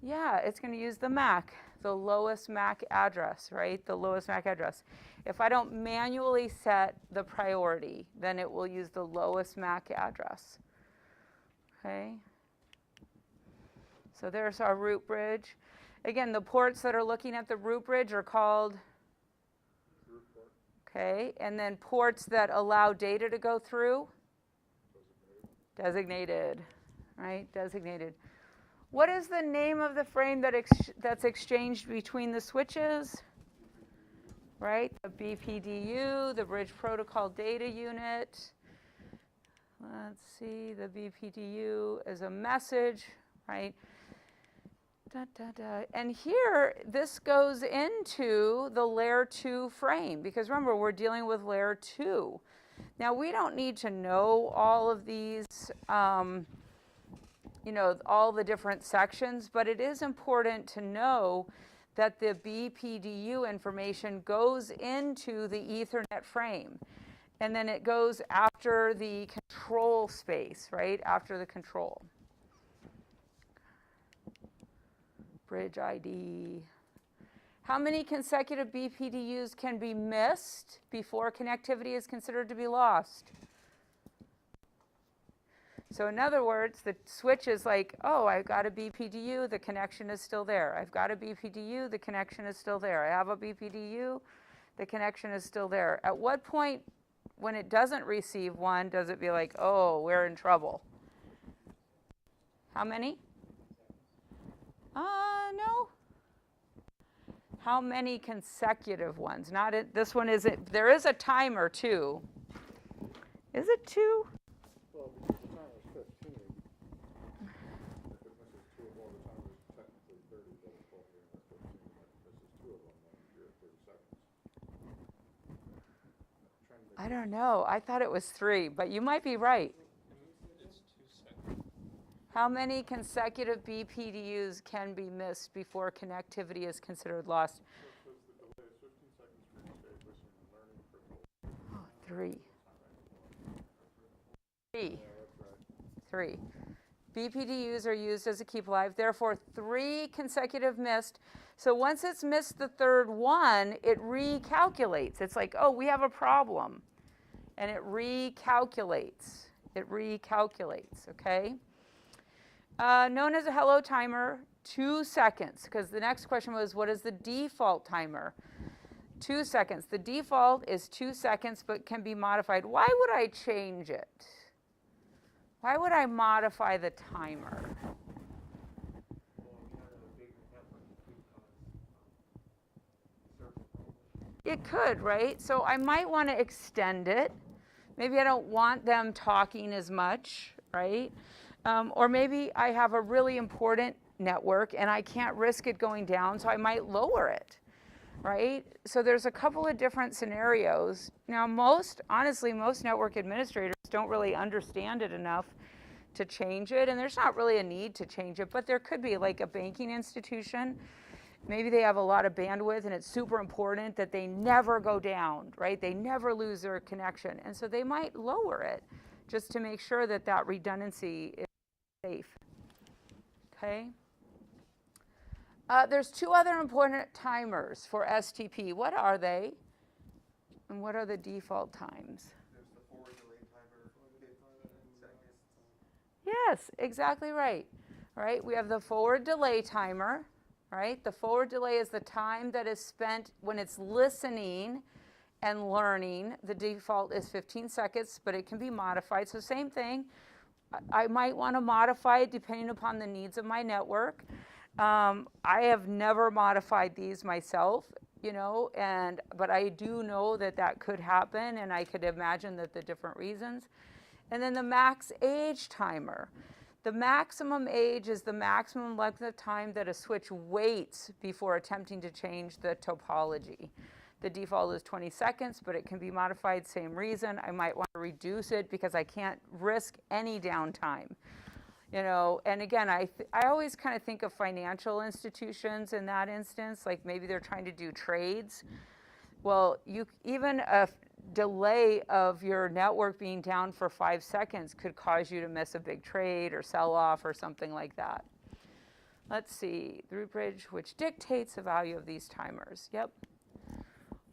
Speaker 1: Yeah, it's going to use the MAC, the lowest MAC address, right? The lowest MAC address. If I don't manually set the priority, then it will use the lowest MAC address. Okay? So there's our root bridge. Again, the ports that are looking at the root bridge are called, okay, and then ports that allow data to go through, designated, right? Designated. What is the name of the frame that's exchanged between the switches? Right, the BPDU, the Bridge Protocol Data Unit. Let's see, the BPDU is a message, right? And here, this goes into the layer 2 frame, because remember, we're dealing with layer 2. Now, we don't need to know all of these, all the different sections, but it is important to know that the BPDU information goes into the Ethernet frame. And then it goes after the control space, right? After the control. Bridge ID. How many consecutive BPDUs can be missed before connectivity is considered to be lost? So in other words, the switch is like, oh, I've got a BPDU, the connection is still there. I've got a BPDU, the connection is still there. I have a BPDU, the connection is still there. At what point, when it doesn't receive one, does it be like, oh, we're in trouble? How many? No. How many consecutive ones? Not it. This one isn't. There is a timer too. Is it 2?
Speaker 4: Well, because the timer is 15. If it misses 2 or more, the timer is technically 30, but it's supposed to be 15. If it misses 2 of them, then you're at 30 seconds.
Speaker 1: I don't know. I thought it was 3, but you might be right.
Speaker 3: It's 2 seconds.
Speaker 1: How many consecutive BPDUs can be missed before connectivity is considered lost?
Speaker 4: So it says the delay is 15 seconds for each stage listening and learning critical.
Speaker 1: Oh, 3.
Speaker 4: Yeah, that's right.
Speaker 1: 3. BPDUs are used as a keep alive. Therefore, 3 consecutive missed. So once it's missed the third one, it recalculates. It's like, oh, we have a problem. And it recalculates. It recalculates, okay? Known as a hello timer, 2 seconds. Because the next question was, what is the default timer? 2 seconds. The default is 2 seconds, but can be modified. Why would I change it? Why would I modify the timer? It could, right? So I might want to extend it. Maybe I don't want them talking as much, right? Or maybe I have a really important network and I can't risk it going down, so I might lower it, right? So there's a couple of different scenarios. Now, honestly, most network administrators don't really understand it enough to change it, and there's not really a need to change it, but there could be, like a banking institution. Maybe they have a lot of bandwidth and it's super important that they never go down, right? They never lose their connection. And so they might lower it just to make sure that that redundancy is safe. Okay? There's 2 other important timers for STP. What are they? And what are the default times?
Speaker 2: There's the forward delay timer, 15 seconds.
Speaker 1: Yes, exactly right. Right? We have the forward delay timer, right? The forward delay is the time that is spent when it's listening and learning. The default is 15 seconds, but it can be modified. So same thing. I might want to modify it depending upon the needs of my network. I have never modified these myself, but I do know that that could happen, and I could imagine that the different reasons. And then the max age timer. The maximum age is the maximum length of time that a switch waits before attempting to change the topology. The default is 20 seconds, but it can be modified, same reason. I might want to reduce it because I can't risk any downtime. And again, I always kind of think of financial institutions in that instance, like maybe they're trying to do trades. Well, even a delay of your network being down for 5 seconds could cause you to miss a big trade or sell off or something like that. Let's see, the root bridge, which dictates the value of these timers. Yep.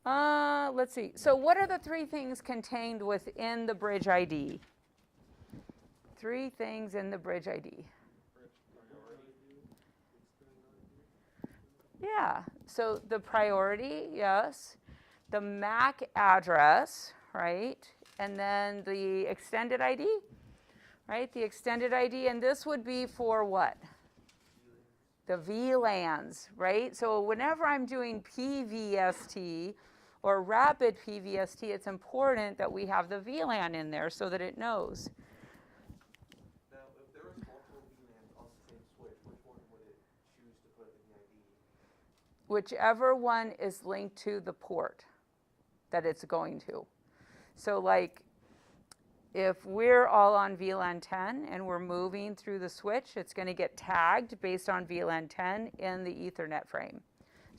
Speaker 1: Let's see. So what are the 3 things contained within the bridge ID? 3 things in the bridge ID. Yeah, so the priority, yes. The MAC address, right? And then the extended ID, right? The extended ID, and this would be for what? The VLANs, right? So whenever I'm doing PVST or rapid PVST, it's important that we have the VLAN in there so that it knows.
Speaker 2: Now, if there was multiple VLANs on the same switch, which one would it choose to put in the ID?
Speaker 1: Whichever one is linked to the port that it's going to. So like, if we're all on VLAN 10 and we're moving through the switch, it's going to get tagged based on VLAN 10 in the Ethernet frame.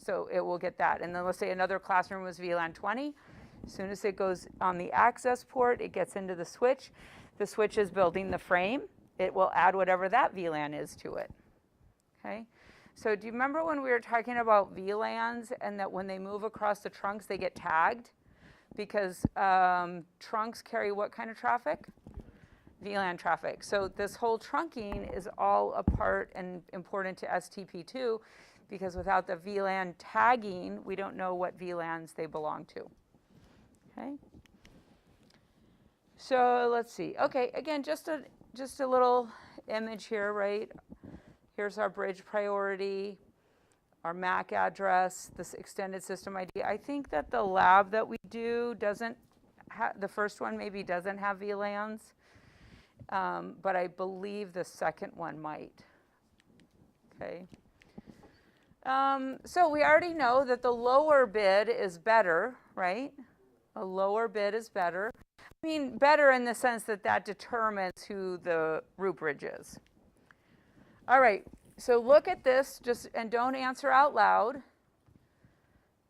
Speaker 1: So it will get that. And then let's say another classroom was VLAN 20. As soon as it goes on the access port, it gets into the switch. The switch is building the frame. It will add whatever that VLAN is to it. Okay? So do you remember when we were talking about VLANs and that when they move across the trunks, they get tagged? Because trunks carry what kind of traffic? VLAN traffic. So this whole trunking is all a part and important to STP2 because without the VLAN tagging, we don't know what VLANs they belong to. Okay? So let's see. Okay, again, just a little image here, right? Here's our bridge priority, our MAC address, this extended system ID. I think that the lab that we do doesn't the first one maybe doesn't have VLANs, but I believe the second one might. Okay. So we already know that the lower bid is better, right? A lower bid is better. I mean, better in the sense that that determines who the root bridge is. All right, so look at this, and don't answer out loud.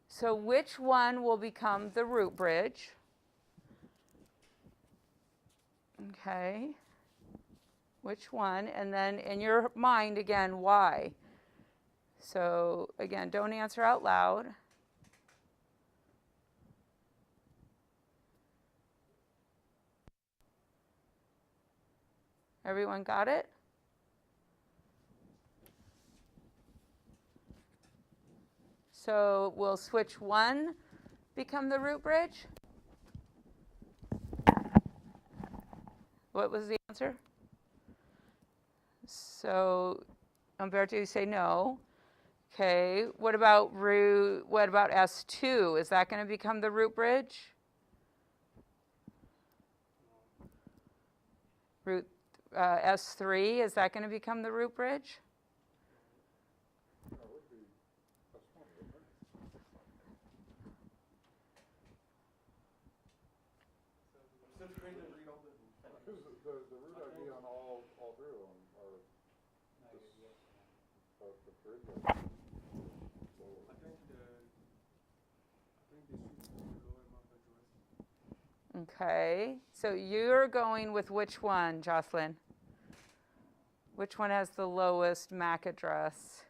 Speaker 1: So which one will become the root bridge? Okay, which one? And then in your mind, again, why? So again, don't answer out loud. Everyone got it? So will switch 1 become the root bridge? What was the answer? So Umberto, you say no. Okay, what about S2? Is that going to become the root bridge? S3, is that going to become the root bridge?
Speaker 4: Because the root ID on all 3 of them are the bridge ID.
Speaker 2: I think they should be lower MAC address.
Speaker 1: Okay, so you're going with which one, Jocelyn? Which one has the lowest MAC address?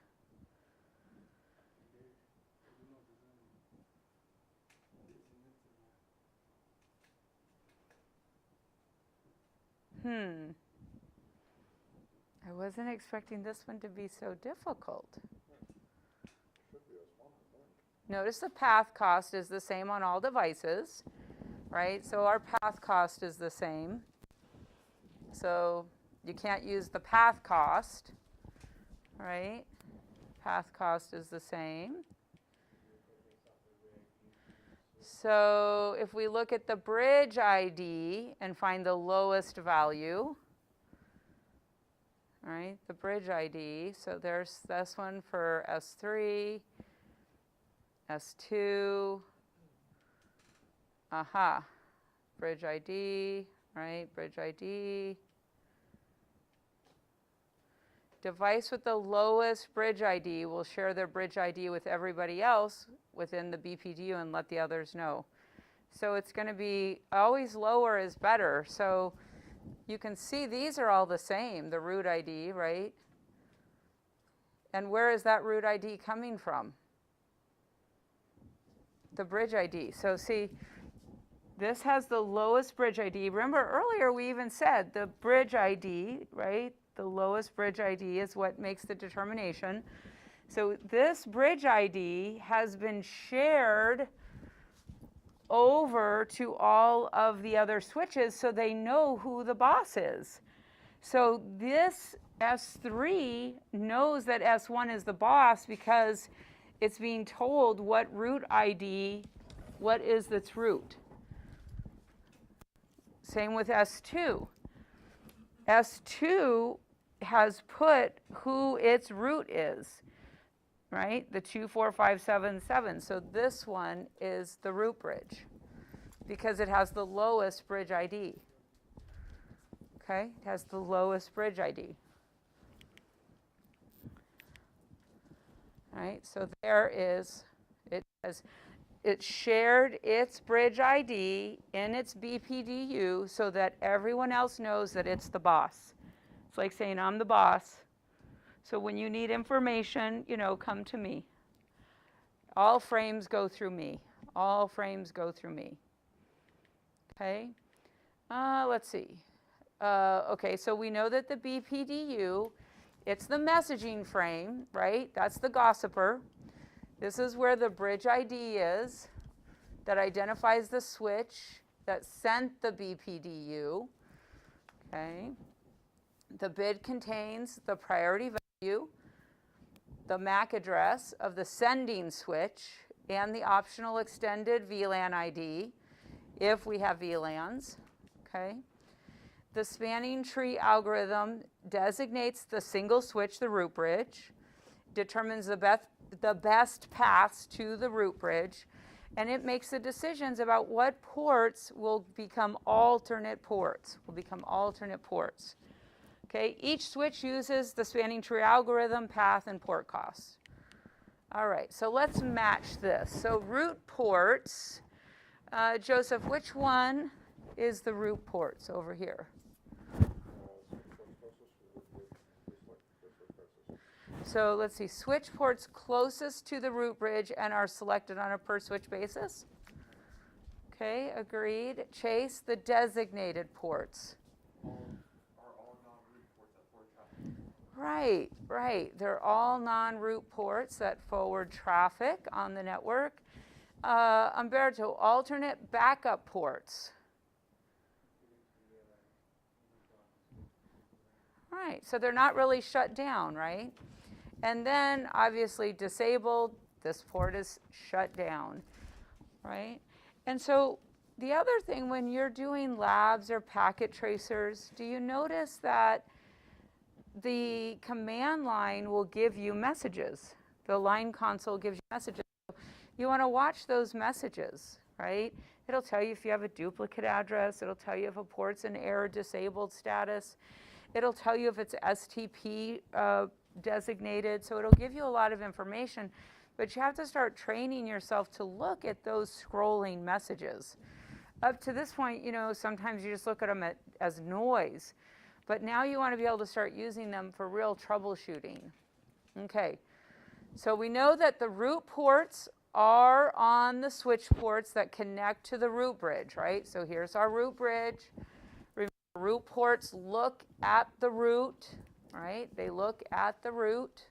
Speaker 1: I wasn't expecting this one to be so difficult. Notice the path cost is the same on all devices, right? So our path cost is the same. So you can't use the path cost, right? Path cost is the same. So if we look at the bridge ID and find the lowest value, all right, the bridge ID, so there's this one for S3, S2, bridge ID, right, bridge ID. Device with the lowest bridge ID will share their bridge ID with everybody else within the BPDU and let the others know. So it's going to be always lower is better. So you can see these are all the same, the root ID, right? And where is that root ID coming from? The bridge ID. So see, this has the lowest bridge ID. Remember earlier we even said the bridge ID, right? The lowest bridge ID is what makes the determination. So this bridge ID has been shared over to all of the other switches so they know who the boss is. So this S3 knows that S1 is the boss because it's being told what root ID, what is its root. Same with S2. S2 has put who its root is, right? The 24577. So this one is the root bridge because it has the lowest bridge ID. Okay, it has the lowest bridge ID. All right, so there is, it shared its bridge ID in its BPDU so that everyone else knows that it's the boss. It's like saying, I'm the boss. So when you need information, come to me. All frames go through me. All frames go through me. Okay? Let's see. Okay, so we know that the BPDU, it's the messaging frame, right? That's the gossiper. This is where the bridge ID is that identifies the switch that sent the BPDU. Okay? The bid contains the priority value, the MAC address of the sending switch, and the optional extended VLAN ID, if we have VLANs, okay? The spanning tree algorithm designates the single switch, the root bridge, determines the best paths to the root bridge, and it makes the decisions about what ports will become alternate ports, Okay, each switch uses the spanning tree algorithm, path, and port costs. All right, so let's match this. So root ports, Joseph, which one is the root ports over here? So let's see, switch ports closest to the root bridge and are selected on a per switch basis. Okay, agreed. Chase, the designated ports. Right. They're all non-root ports that forward traffic on the network. Umberto, alternate backup ports. Right, so they're not really shut down, right? And then, obviously, disabled, this port is shut down, right? And so the other thing, when you're doing labs or packet tracers, do you notice that the command line will give you messages? The line console gives you messages. You want to watch those messages, right? It'll tell you if you have a duplicate address. It'll tell you if a port's in error disabled status. It'll tell you if it's STP designated. So it'll give you a lot of information. But you have to start training yourself to look at those scrolling messages. Up to this point, sometimes you just look at them as noise. But now you want to be able to start using them for real troubleshooting. Okay, so we know that the root ports are on the switch ports that connect to the root bridge, right? So here's our root bridge. Remember, root ports look at the root, right? They look at the root.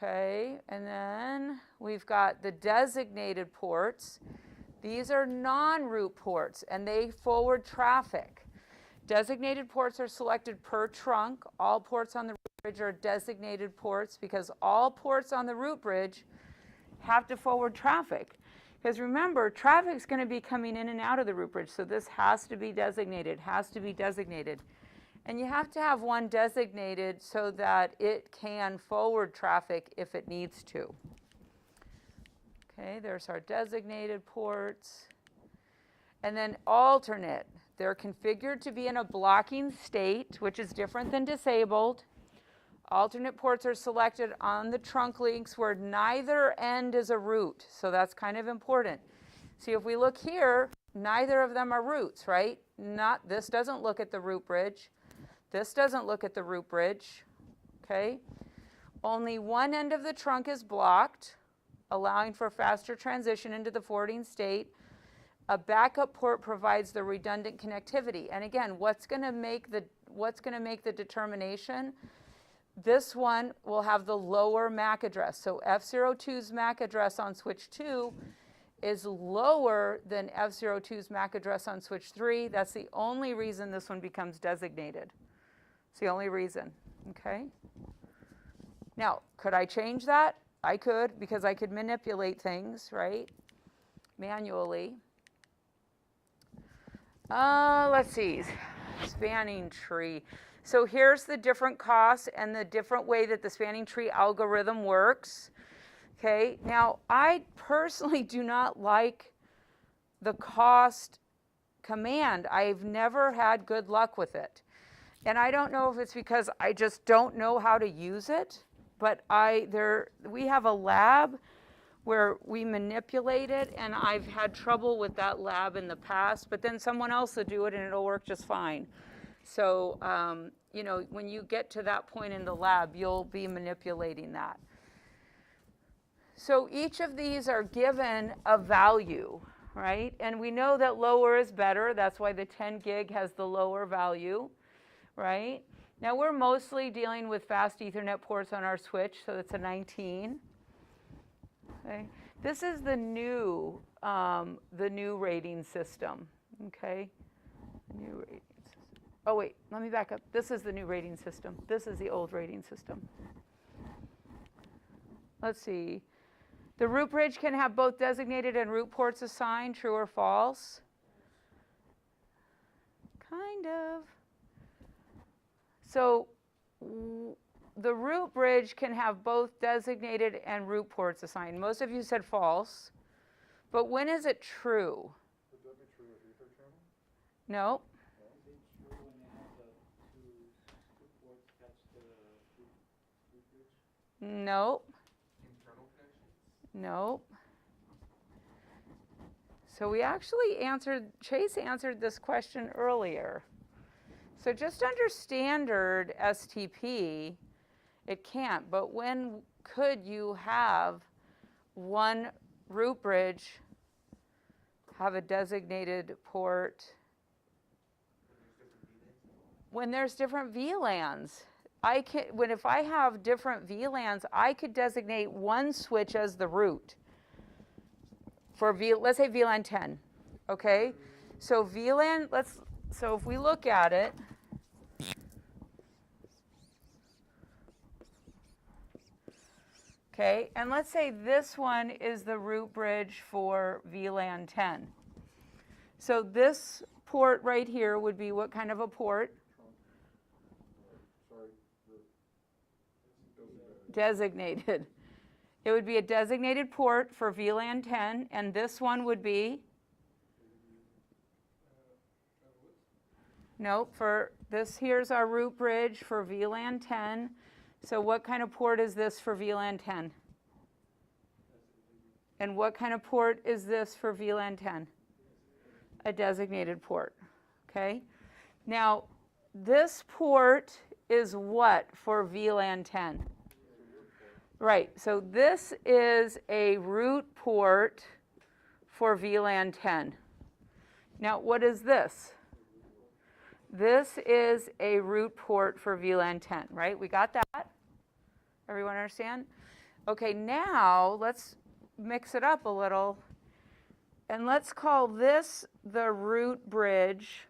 Speaker 1: Okay, and then we've got the designated ports. These are non-route ports, and they forward traffic. Designated ports are selected per trunk. All ports on the route bridge are designated ports because all ports on the route bridge have to forward traffic. Because remember, traffic's going to be coming in and out of the route bridge, so this has to be designated, And you have to have one designated so that it can forward traffic if it needs to. Okay, there's our designated ports. And then alternate. They're configured to be in a blocking state, which is different than disabled. Alternate ports are selected on the trunk links where neither end is a route, so that's kind of important. See, if we look here, neither of them are routes, right? This doesn't look at the route bridge. This doesn't look at the route bridge, okay? Only one end of the trunk is blocked, allowing for faster transition into the forwarding state. A backup port provides the redundant connectivity. And again, what's going to make the determination? This one will have the lower MAC address. So F02's MAC address on switch 2 is lower than F02's MAC address on switch 3. That's the only reason this one becomes designated. It's the only reason, okay? Now, could I change that? I could, because I could manipulate things, right, manually. Let's see, spanning tree. So here's the different costs and the different way that the spanning tree algorithm works. Okay, now I personally do not like the cost command. I've never had good luck with it. And I don't know if it's because I just don't know how to use it, but we have a lab where we manipulate it, and I've had trouble with that lab in the past, but then someone else will do it and it'll work just fine. So, you know, when you get to that point in the lab, you'll be manipulating that. So each of these are given a value, right? And we know that lower is better. That's why the 10 gig has the lower value, right? Now we're mostly dealing with fast Ethernet ports on our switch, so it's a 19. Okay. This is the new rating system, okay? The new rating system. Oh wait, let me back up. This is the new rating system. This is the old rating system. Let's see. The route bridge can have both designated and route ports assigned, true or false? Kind of. So the route bridge can have both designated and route ports assigned. Most of you said false. But when is it true?
Speaker 4: Would that be true with ether channel?
Speaker 1: No.
Speaker 3: Is it true when they have the two ports attached to the root bridge?
Speaker 1: No.
Speaker 2: Internal connections?
Speaker 1: No. So we actually Chase answered this question earlier. So just under standard STP, it can't. But when could you have one route bridge have a designated port? When there's different VLANs. If I have different VLANs, I could designate one switch as the route for let's say VLAN 10. Okay? So VLAN, so if we look at it, okay, and let's say this one is the route bridge for VLAN 10. So this port right here would be what kind of a port?
Speaker 4: Sorry,
Speaker 1: Designated. It would be a designated port for VLAN 10, and this one would be? Nope, for this here's our route bridge for VLAN 10. So what kind of port is this for VLAN 10? And what kind of port is this for VLAN 10? A designated port, okay? Now, this port is what for VLAN 10? Right, so this is a route port for VLAN 10. Now, what is this? This is a route port for VLAN 10, right? We got that? Everyone understand? Okay, now let's mix it up a little. And let's call this the root bridge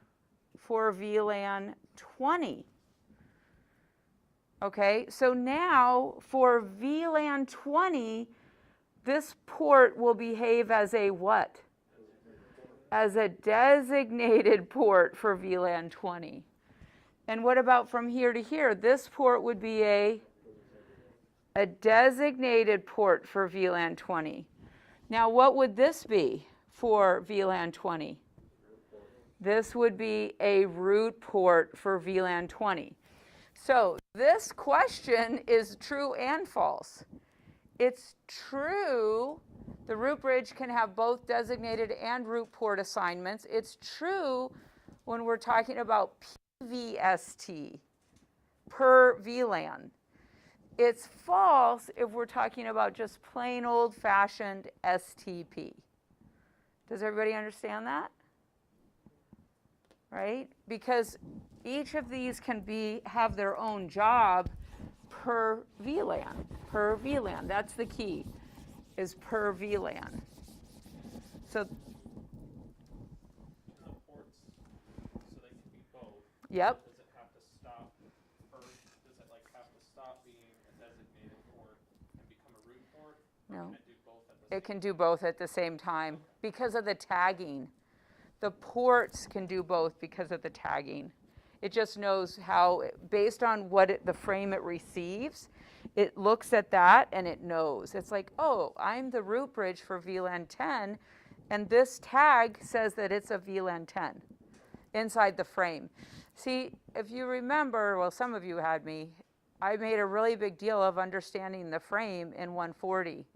Speaker 1: for VLAN 20. Okay, so now for VLAN 20, this port will behave as a what? As a designated port for VLAN 20. And what about from here to here? This port would be a designated port for VLAN 20. Now what would this be for VLAN 20? This would be a root port for VLAN 20. So this question is true and false. It's true the root bridge can have both designated and root port assignments. It's true when we're talking about PVST, per VLAN. It's false if we're talking about just plain old-fashioned STP. Does everybody understand that? Right? Because each of these can have their own job per VLAN. Per VLAN. That's the key, is per VLAN. So,
Speaker 5: The ports, so they can be both.
Speaker 1: yep.
Speaker 5: Does it have to stop first? Does it like have to stop being a designated port and become a root port? Or
Speaker 1: No.
Speaker 5: can it do both at the
Speaker 1: It can do both at the same time because of the tagging. The ports can do both because of the tagging. It just knows how, based on what the frame it receives, it looks at that and it knows. It's like, oh, I'm the root bridge for VLAN 10, and this tag says that it's a VLAN 10 inside the frame. See, if you remember, well, some of you had me, I made a really big deal of understanding the frame in 140.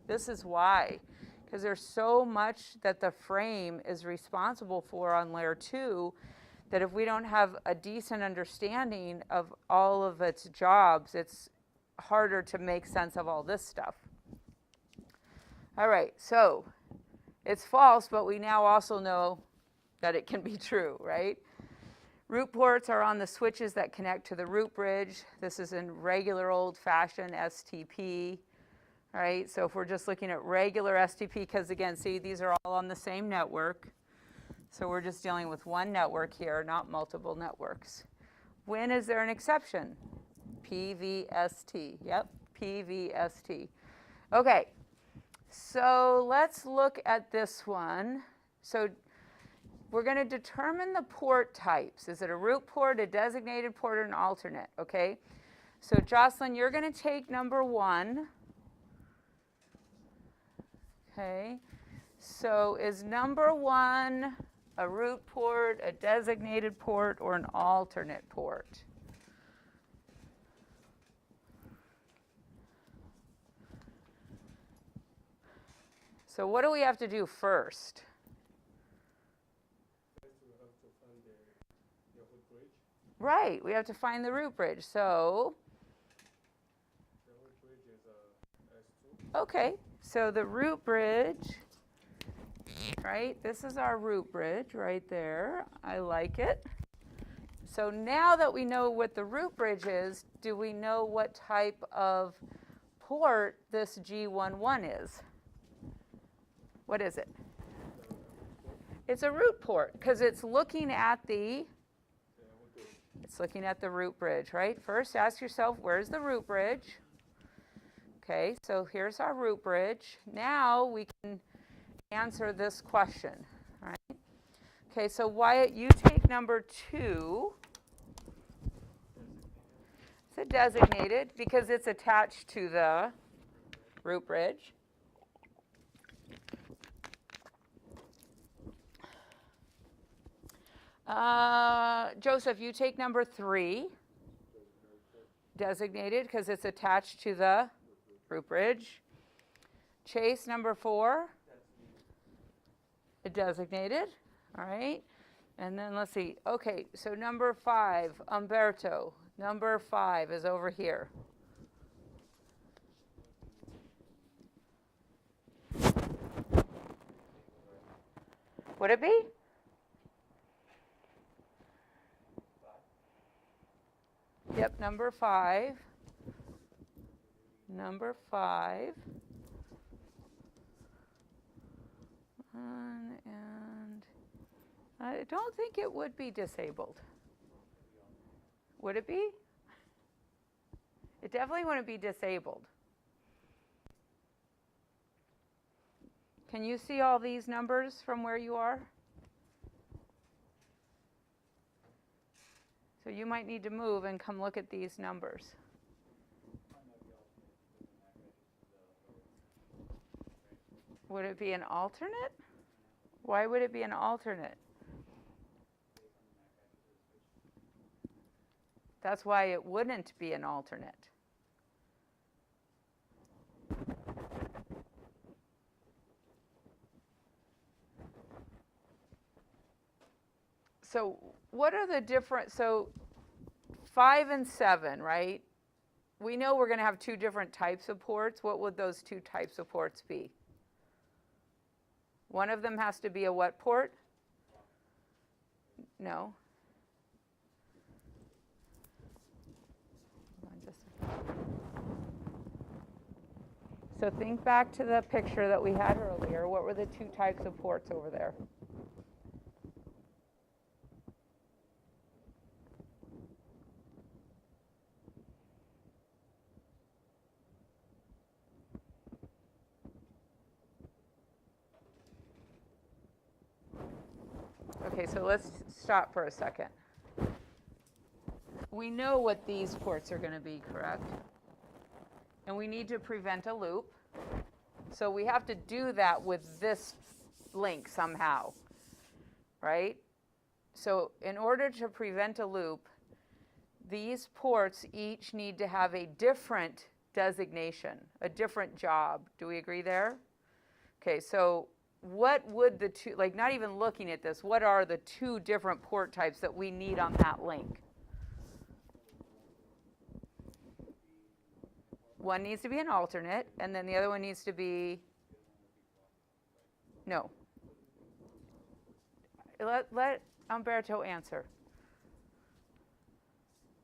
Speaker 1: This is why. Because there's so much that the frame is responsible for on layer 2 that if we don't have a decent understanding of all of its jobs, it's harder to make sense of all this stuff. All right, so it's false, but we now also know that it can be true, right? Root ports are on the switches that connect to the root bridge. This is in regular old-fashioned STP. Right, so if we're just looking at regular STP, because again, see, these are all on the same network. So we're just dealing with one network here, not multiple networks. When is there an exception? PVST, yep, PVST. Okay, so let's look at this one. So we're going to determine the port types. Is it a root port, a designated port, or an alternate, okay? So Jocelyn, you're going to take number 1. Okay, so is number 1 a root port, a designated port, or an alternate port? So what do we have to do first?
Speaker 3: First, we have to find the root bridge.
Speaker 1: Right, we have to find the root bridge. So,
Speaker 3: The root bridge is S2.
Speaker 1: okay, so the root bridge, right? This is our root bridge right there. I like it. So now that we know what the root bridge is, do we know what type of port this G11 is? What is it? It's a root port because it's looking at the root bridge, right? First, ask yourself, where's the root bridge? Okay, so here's our root bridge. Now we can answer this question, right? Okay, so Wyatt, you take number 2. It's a designated because it's attached to the root bridge. Joseph, you take number 3. Designated because it's attached to the root bridge. Chase, number 4. Designated. All right. And then let's see. Okay, so number 5, Umberto. Number 5 is over here. Would it be? Yep, number 5. Number 5. And I don't think it would be disabled. Would it be? It definitely wouldn't be disabled. Can you see all these numbers from where you are? So you might need to move and come look at these numbers. Would it be an alternate? Why would it be an alternate? That's why it wouldn't be an alternate. So what are the different, so 5 and 7, right? We know we're going to have 2 different types of ports. What would those 2 types of ports be? One of them has to be a what port? No. Hold on just a second. So think back to the picture that we had earlier. What were the 2 types of ports over there? Okay, so let's stop for a second. We know what these ports are going to be, correct? And we need to prevent a loop. So we have to do that with this link somehow, right? So in order to prevent a loop, these ports each need to have a different designation, a different job. Do we agree there? Okay, so what would the 2, like not even looking at this, what are the 2 different port types that we need on that link? One needs to be an alternate, and then the other one needs to be, no. Let Umberto answer.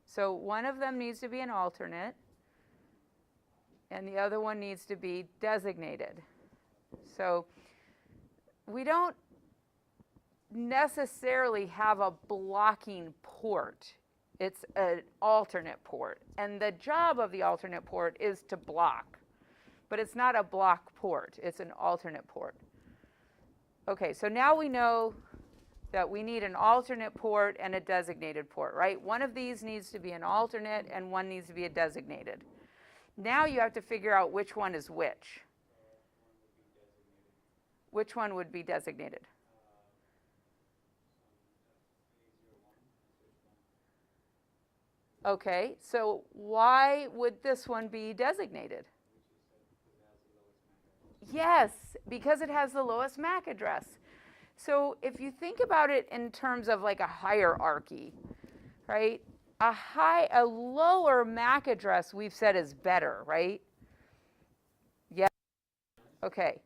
Speaker 1: So one of them needs to be an alternate, and the other one needs to be designated. So we don't necessarily have a blocking port. It's an alternate port. And the job of the alternate port is to block. But it's not a block port. It's an alternate port. Okay, so now we know that we need an alternate port and a designated port, right? One of these needs to be an alternate and one needs to be a designated. Now you have to figure out which one is which. Which one would be designated? Okay, so why would this one be designated? Yes, because it has the lowest MAC address. So if you think about it in terms of like a hierarchy, right? A lower MAC address we've said is better, right? Yes. Okay.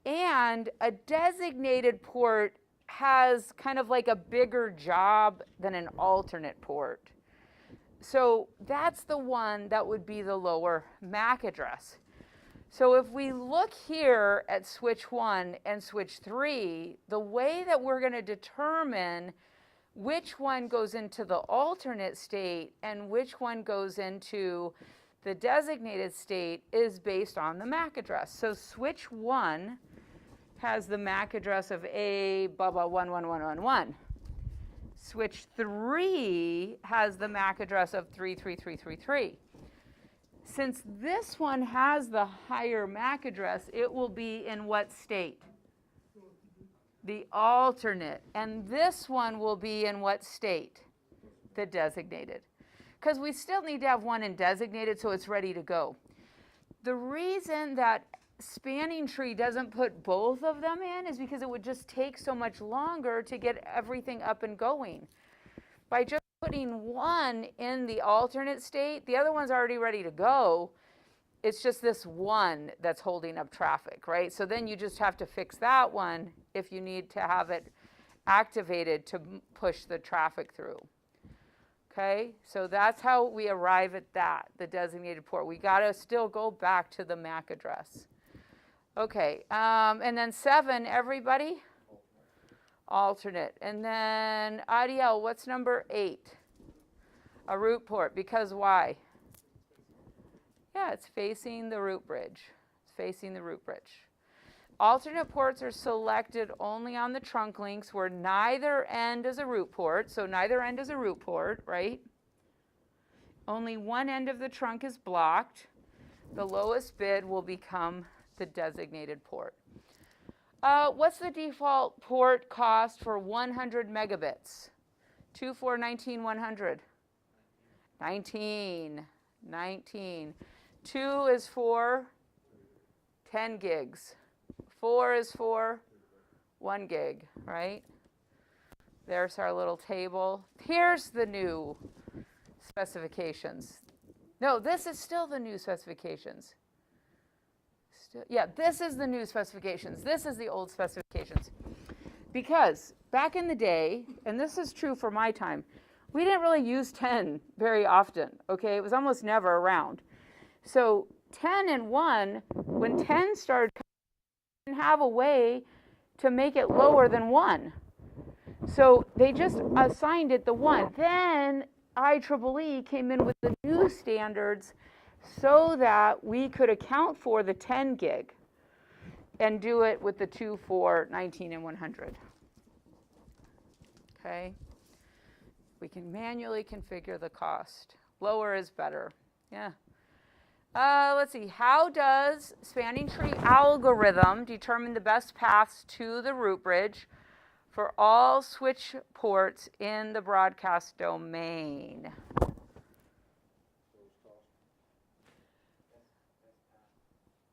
Speaker 1: And a designated port has kind of like a bigger job than an alternate port. So that's the one that would be the lower MAC address. So if we look here at switch 1 and switch 3, the way that we're going to determine which one goes into the alternate state and which one goes into the designated state is based on the MAC address. So switch 1 has the MAC address of A, blah, blah, 11111. Switch 3 has the MAC address of 33333. Since this one has the higher MAC address, it will be in what state? The alternate. And this one will be in what state? The designated. Because we still need to have one in designated so it's ready to go. The reason that spanning tree doesn't put both of them in is because it would just take so much longer to get everything up and going. By just putting one in the alternate state, the other one's already ready to go. It's just this one that's holding up traffic, right? So then you just have to fix that one if you need to have it activated to push the traffic through. Okay, so that's how we arrive at that, the designated port. We got to still go back to the MAC address. Okay, and then 7, everybody? Alternate. And then IDL, what's number 8? A root port, because why? Yeah, it's facing the root bridge. It's facing the root bridge. Alternate ports are selected only on the trunk links where neither end is a root port. So neither end is a root port, right? Only one end of the trunk is blocked. The lowest bid will become the designated port. What's the default port cost for 100 megabits? 2419 19. 2 is for 10 gigs. 4 is for 1 gig, right? There's our little table. Here's the new specifications. No, this is still the new specifications. Yeah, this is the new specifications. This is the old specifications. Because back in the day, and this is true for my time, we didn't really use 10 very often, okay? It was almost never around. So 10 and 1, when 10 started, didn't have a way to make it lower than 1. So they just assigned it the 1. Then IEEE came in with the new standards so that we could account for the 10 gig and do it with the 2, 4, 19, and 100. Okay? We can manually configure the cost. Lower is better. Yeah. Let's see. How does spanning tree algorithm determine the best paths to the root bridge for all switch ports in the broadcast domain?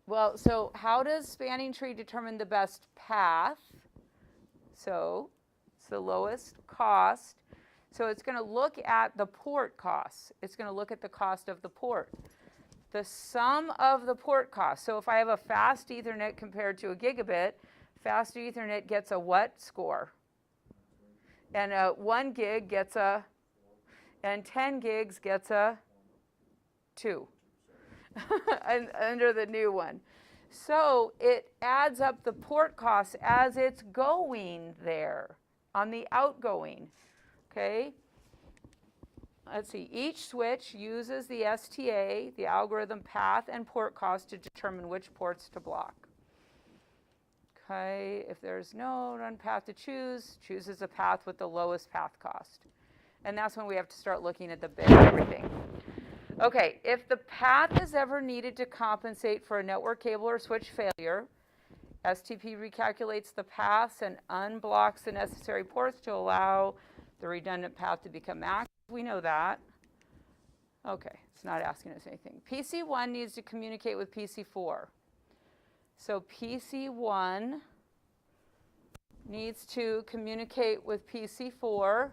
Speaker 1: Well, so how does spanning tree determine the best path? So it's the lowest cost. So it's going to look at the port costs. It's going to look at the cost of the port. The sum of the port costs. So if I have a fast Ethernet compared to a gigabit, fast Ethernet gets a what score? And 1 gig gets a, and 10 gigs gets a 2 and under the new one. So it adds up the port costs as it's going there on the outgoing. Okay? Let's see. Each switch uses the STA, the algorithm path and port cost to determine which ports to block. Okay? If there's no run path to choose, chooses a path with the lowest path cost. And that's when we have to start looking at the bid and everything. Okay, if the path is ever needed to compensate for a network cable or switch failure, STP recalculates the paths and unblocks the necessary ports to allow the redundant path to become active. We know that. Okay, it's not asking us anything. PC1 needs to communicate with PC4. So PC1 needs to communicate with PC4.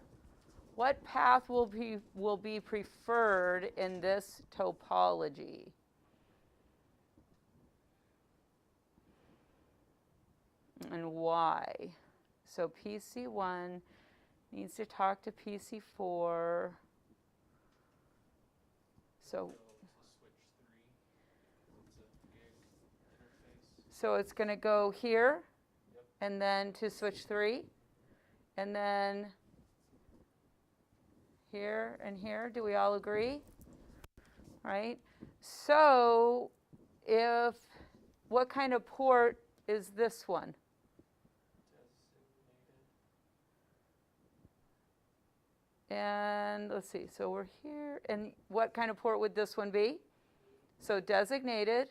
Speaker 1: What path will be preferred in this topology? And why? So PC1 needs to talk to PC4. So it's going to go here, and then to switch 3, and then here and here. Do we all agree? Right? So what kind of port is this one? And let's see, so we're here, and what kind of port would this one be? So designated.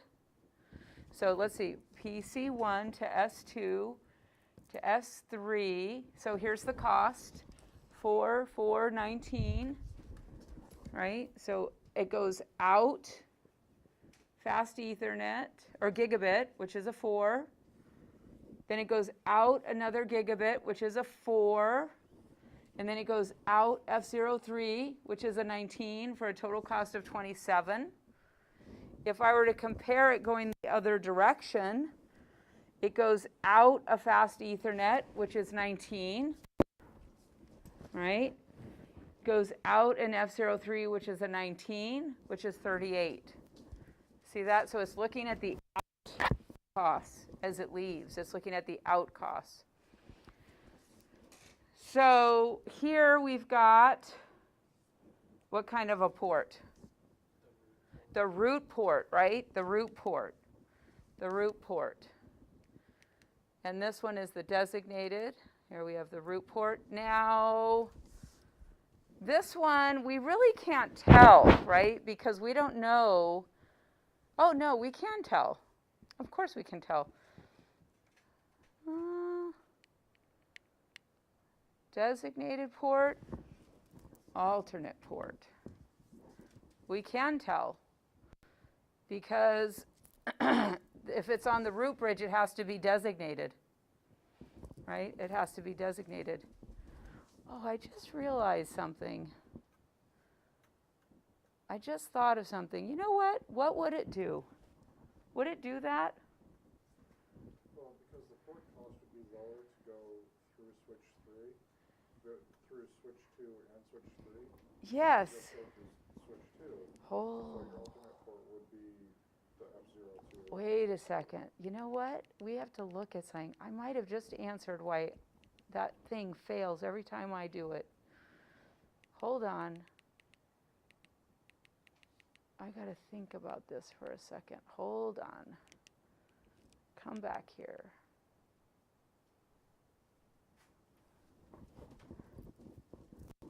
Speaker 1: So let's see, PC1 to S2 to S3. So here's the cost, 4,419, right? So it goes out fast Ethernet, or gigabit, which is a 4. Then it goes out another gigabit, which is a 4. And then it goes out F03, which is a 19, for a total cost of 27. If I were to compare it going the other direction, it goes out a fast Ethernet, which is 19, right? goes out an F03, which is a 19, which is 38. See that? So it's looking at the out costs as it leaves. It's looking at the out costs. So here we've got what kind of a port? The root port, right? The root port. The root port. And this one is the designated. Here we have the root port. Now, this one we really can't tell, right? Because we don't know. Oh, no, we can tell. Of course we can tell. Designated port, alternate port. We can tell because if it's on the root bridge, it has to be designated, right? It has to be designated. Oh, I just realized something. I just thought of something. You know what? What would it do? Would it do that?
Speaker 4: Well, because the port cost would be lower to go through switch 3, through switch 2 and switch 3.
Speaker 1: Yes.
Speaker 4: Just go through switch 2.
Speaker 1: Oh.
Speaker 4: So your alternate port would be the F02.
Speaker 1: Wait a second. You know what? We have to look at something. I might have just answered why that thing fails every time I do it. Hold on. I got to think about this for a second. Hold on. Come back here.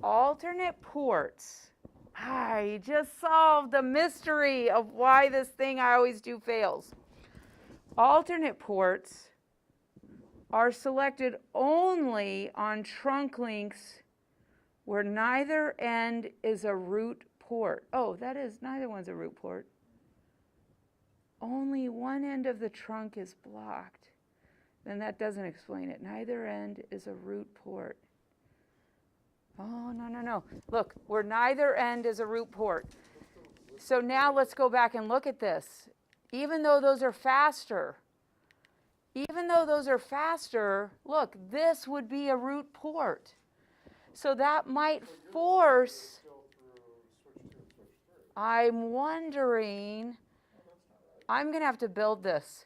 Speaker 1: Alternate ports. I just solved the mystery of why this thing I always do fails. Alternate ports are selected only on trunk links where neither end is a root port. Oh, that is, neither one's a root port. Only one end of the trunk is blocked. Then that doesn't explain it. Neither end is a root port. Oh, no, no, no. Look, where neither end is a root port. So now let's go back and look at this. Even though those are faster, look, this would be a root port. So that might force, I'm wondering, I'm going to have to build this.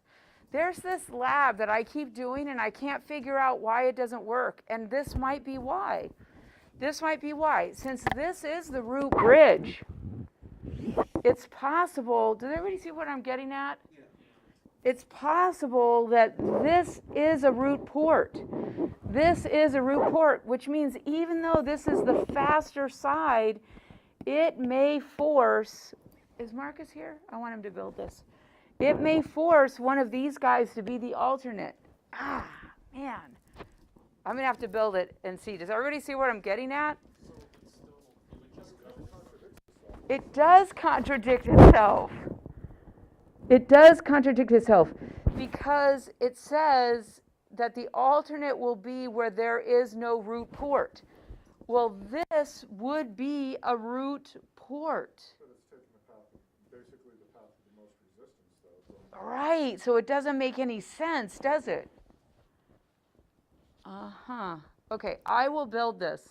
Speaker 1: There's this lab that I keep doing and I can't figure out why it doesn't work. And this might be why. This might be why. Since this is the root bridge, it's possible, does everybody see what I'm getting at?
Speaker 2: Yeah.
Speaker 1: It's possible that this is a root port. This is a root port, which means even though this is the faster side, it may force, is Marcus here? I want him to build this. It may force one of these guys to be the alternate. Ah, man. I'm going to have to build it and see. Does everybody see what I'm getting at? It does contradict itself. It does contradict itself because it says that the alternate will be where there is no root port. Well, this would be a root port.
Speaker 4: But it's taking the path, basically the path of the most resistance, though.
Speaker 1: Right, so it doesn't make any sense, does it? Uh-huh. Okay, I will build this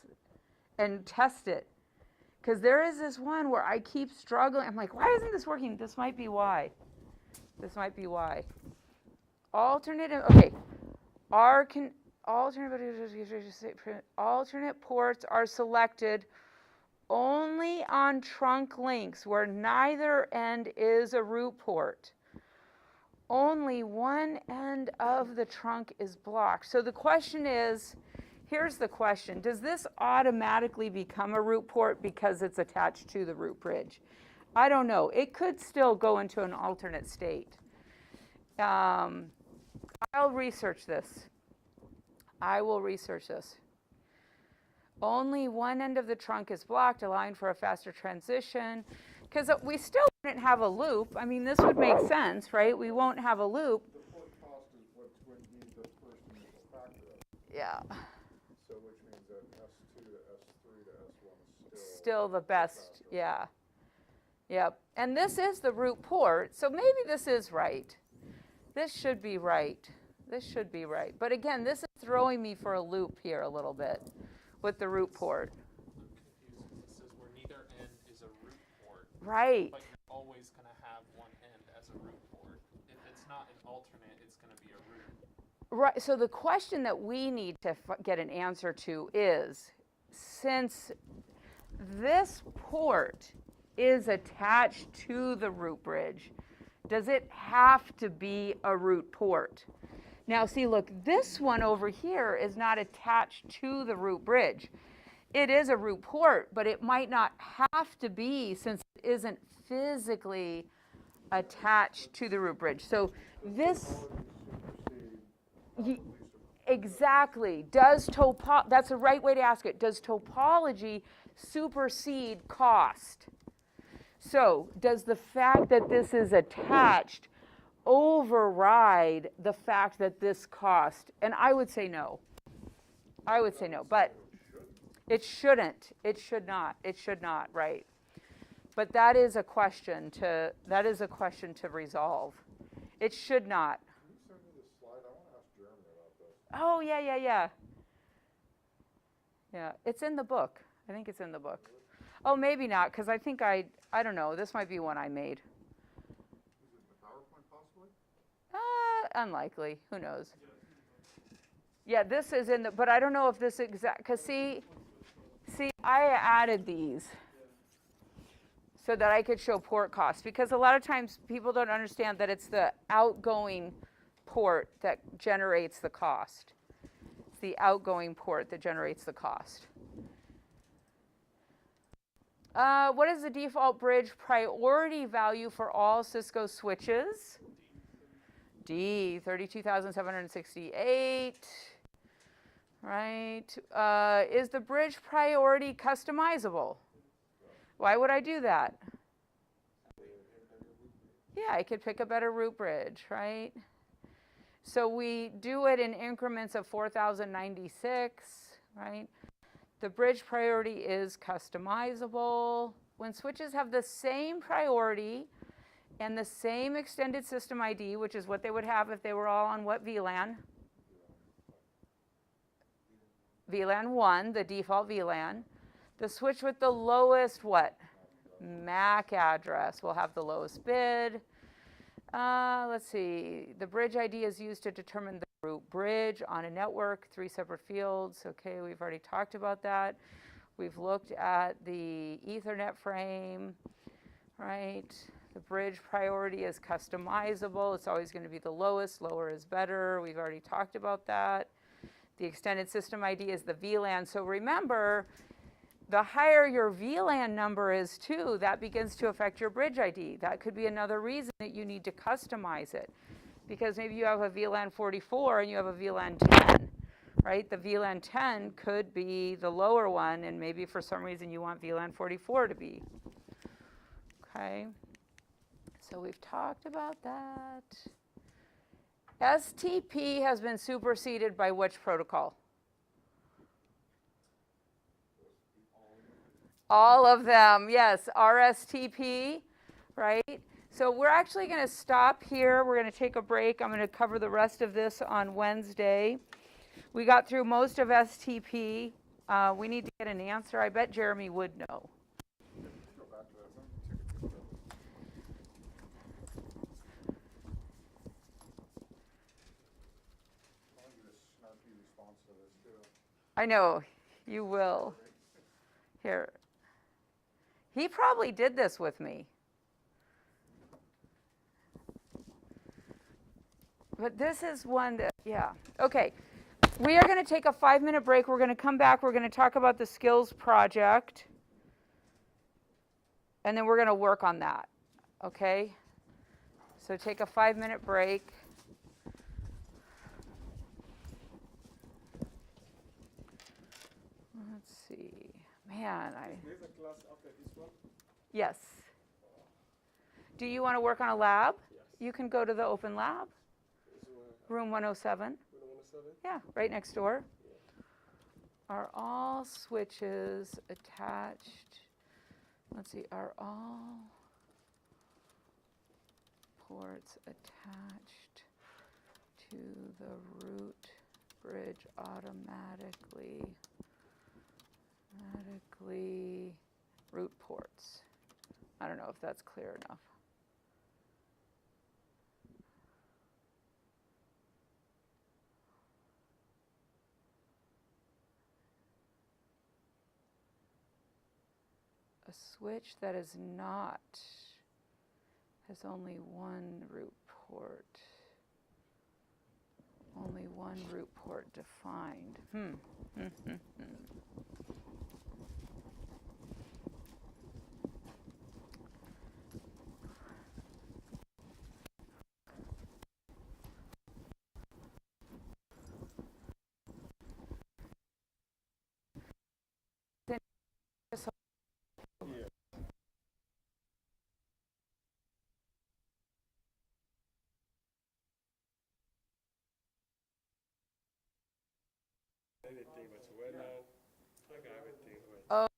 Speaker 1: and test it. Because there is this one where I keep struggling. I'm like, why isn't this working? This might be why. This might be why. Alternate ports are selected only on trunk links where neither end is a root port. Only one end of the trunk is blocked. So the question is, here's the question. Does this automatically become a root port because it's attached to the root bridge? I don't know. It could still go into an alternate state. I'll research this. I will research this. Only one end of the trunk is blocked, allowing for a faster transition. Because we still wouldn't have a loop. I mean, this would make sense, right? We won't have a loop.
Speaker 4: The port cost is what would be the first initial factor.
Speaker 1: Yeah.
Speaker 4: So which means that S2 to S3 to S1 is
Speaker 1: Still the best, yeah. Yep. And this is the root port, so maybe this is right. This should be right. This should be right. But again, this is throwing me for a loop here a little bit with the root port. Right.
Speaker 5: But you're always going to have one end as a root port. If it's not an alternate, it's going to be a root.
Speaker 1: Right. So the question that we need to get an answer to is, since this port is attached to the root bridge, does it have to be a root port? Now, see, look, this one over here is not attached to the root bridge. It is a root port, but it might not have to be since it isn't physically attached to the root bridge. So this, exactly, that's the right way to ask it. Does topology supersede cost? So does the fact that this is attached override the fact that this cost? And I would say no. I would say no, but it shouldn't. It should not. It should not, right? But that is a question to resolve. It should not.
Speaker 4: Can you send me this slide? I want to ask Jeremy about this.
Speaker 1: Oh, yeah. Yeah, it's in the book. I think it's in the book. Oh, maybe not, because I think I don't know. This might be one I made.
Speaker 4: Is it in the PowerPoint possibly?
Speaker 1: Unlikely. Who knows? Yeah, this is in the, but I don't know if this exact, because see, I added these so that I could show port costs, because a lot of times people don't understand that it's the outgoing port that generates the cost. It's the outgoing port that generates the cost. What is the default bridge priority value for all Cisco switches? D, 32,768. Right. Is the bridge priority customizable? Why would I do that? Yeah, I could pick a better root bridge, right? So we do it in increments of 4,096, right? The bridge priority is customizable. When switches have the same priority and the same extended system ID, which is what they would have if they were all on what VLAN? VLAN 1, the default VLAN. The switch with the lowest what? MAC address will have the lowest bid. Let's see. The bridge ID is used to determine the root bridge on a network, 3 separate fields. Okay, we've already talked about that. We've looked at the Ethernet frame, right? The bridge priority is customizable. It's always going to be the lowest. Lower is better. We've already talked about that. The extended system ID is the VLAN. So remember, the higher your VLAN number is too, that begins to affect your bridge ID. That could be another reason that you need to customize it. Because maybe you have a VLAN 44 and you have a VLAN 10, right? The VLAN 10 could be the lower one, and maybe for some reason you want VLAN 44 to be. Okay, so we've talked about that. STP has been superseded by which protocol? All of them, yes, RSTP, right? So we're actually going to stop here. We're going to take a break. I'm going to cover the rest of this on Wednesday. We got through most of STP. We need to get an answer. I bet Jeremy would know.
Speaker 4: Go back to that. Take a picture of it. I want to get a snarky response to this too.
Speaker 1: I know, you will. Here. He probably did this with me. But this is one that, yeah. Okay, we are going to take a 5-minute break. We're going to come back. We're going to talk about the skills project. And then we're going to work on that, okay? So take a 5-minute break. Let's see. Man,
Speaker 2: There's a class after this one.
Speaker 1: yes. Do you want to work on a lab? Yes. You can go to the open lab. Room 107.
Speaker 2: Room 107?
Speaker 1: Yeah, right next door. Are all switches attached? Let's see, are all ports attached to the root bridge automatically root ports? I don't know. know if that's clear enough. A switch that is not, has only one root port. Only one root port defined.
Speaker 6: Anything was well now. I got everything well.
Speaker 1: Oh,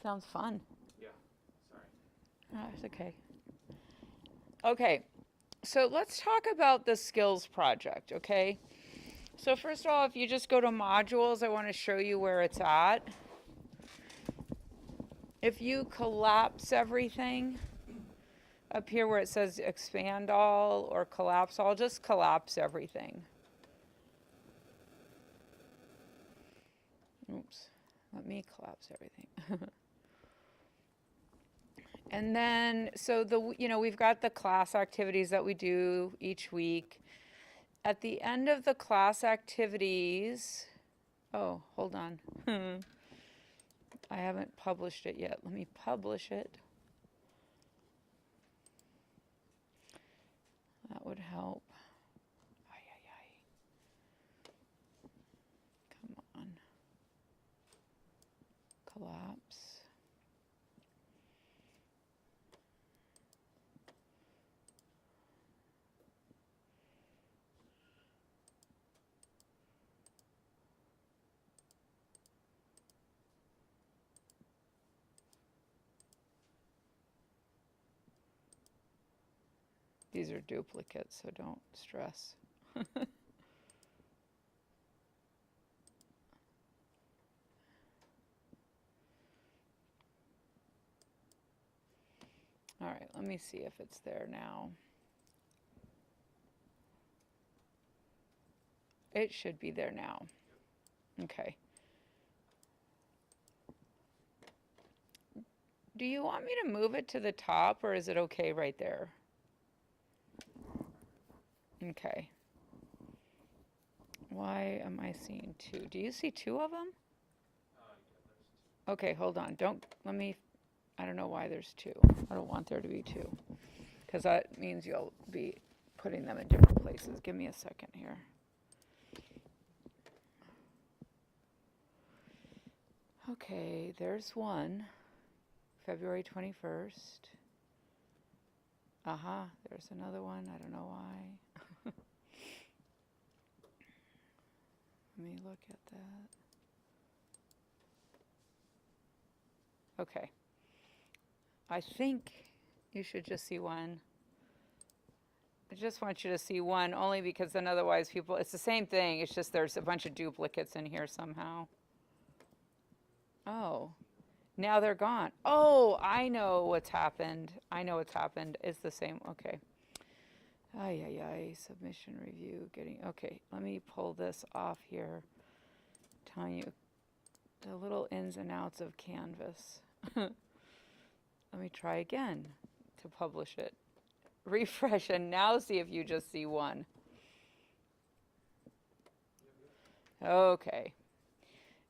Speaker 1: Sounds fun.
Speaker 5: Yeah, sorry.
Speaker 1: Oh, it's okay. Okay, so let's talk about the skills project, okay? So first of all, if you just go to modules, I want to show you where it's at. If you collapse everything, up here where it says expand all or collapse all, just collapse everything. Oops, let me collapse everything. And then, so we've got the class activities that we do each week. At the end of the class activities, oh, hold on. I haven't published it yet. Let me publish it. That would help. Ay, ay, ay. Come on. Collapse. These are duplicates, so don't stress. All right, let me see if it's there now. It should be there now. Okay. Do you want me to move it to the top, or is it okay right there? Okay. Why am I seeing two? Do you see two of them?
Speaker 5: Yeah, there's two.
Speaker 1: Okay, hold on. I don't know why there's two. I don't want there to be two, because that means you'll be putting them in different places. Give me a second here. Okay, there's one, February 21st. There's another one. I don't know why. Let me look at that. Okay. I think you should just see one. I just want you to see one, only because then otherwise it's the same thing. It's just there's a bunch of duplicates in here somehow. Oh, now they're gone. Oh, I know what's happened. It's the same. Okay. Ay, ay, ay, submission review, okay, let me pull this off here, telling you the little ins and outs of Canvas. Let me try again to publish it. Refresh and now see if you just see one. Okay.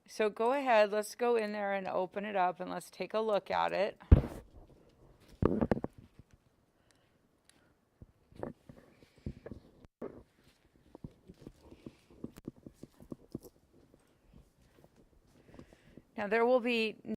Speaker 1: So go ahead, let's go in there and open it up and let's take a look at it. Now there will be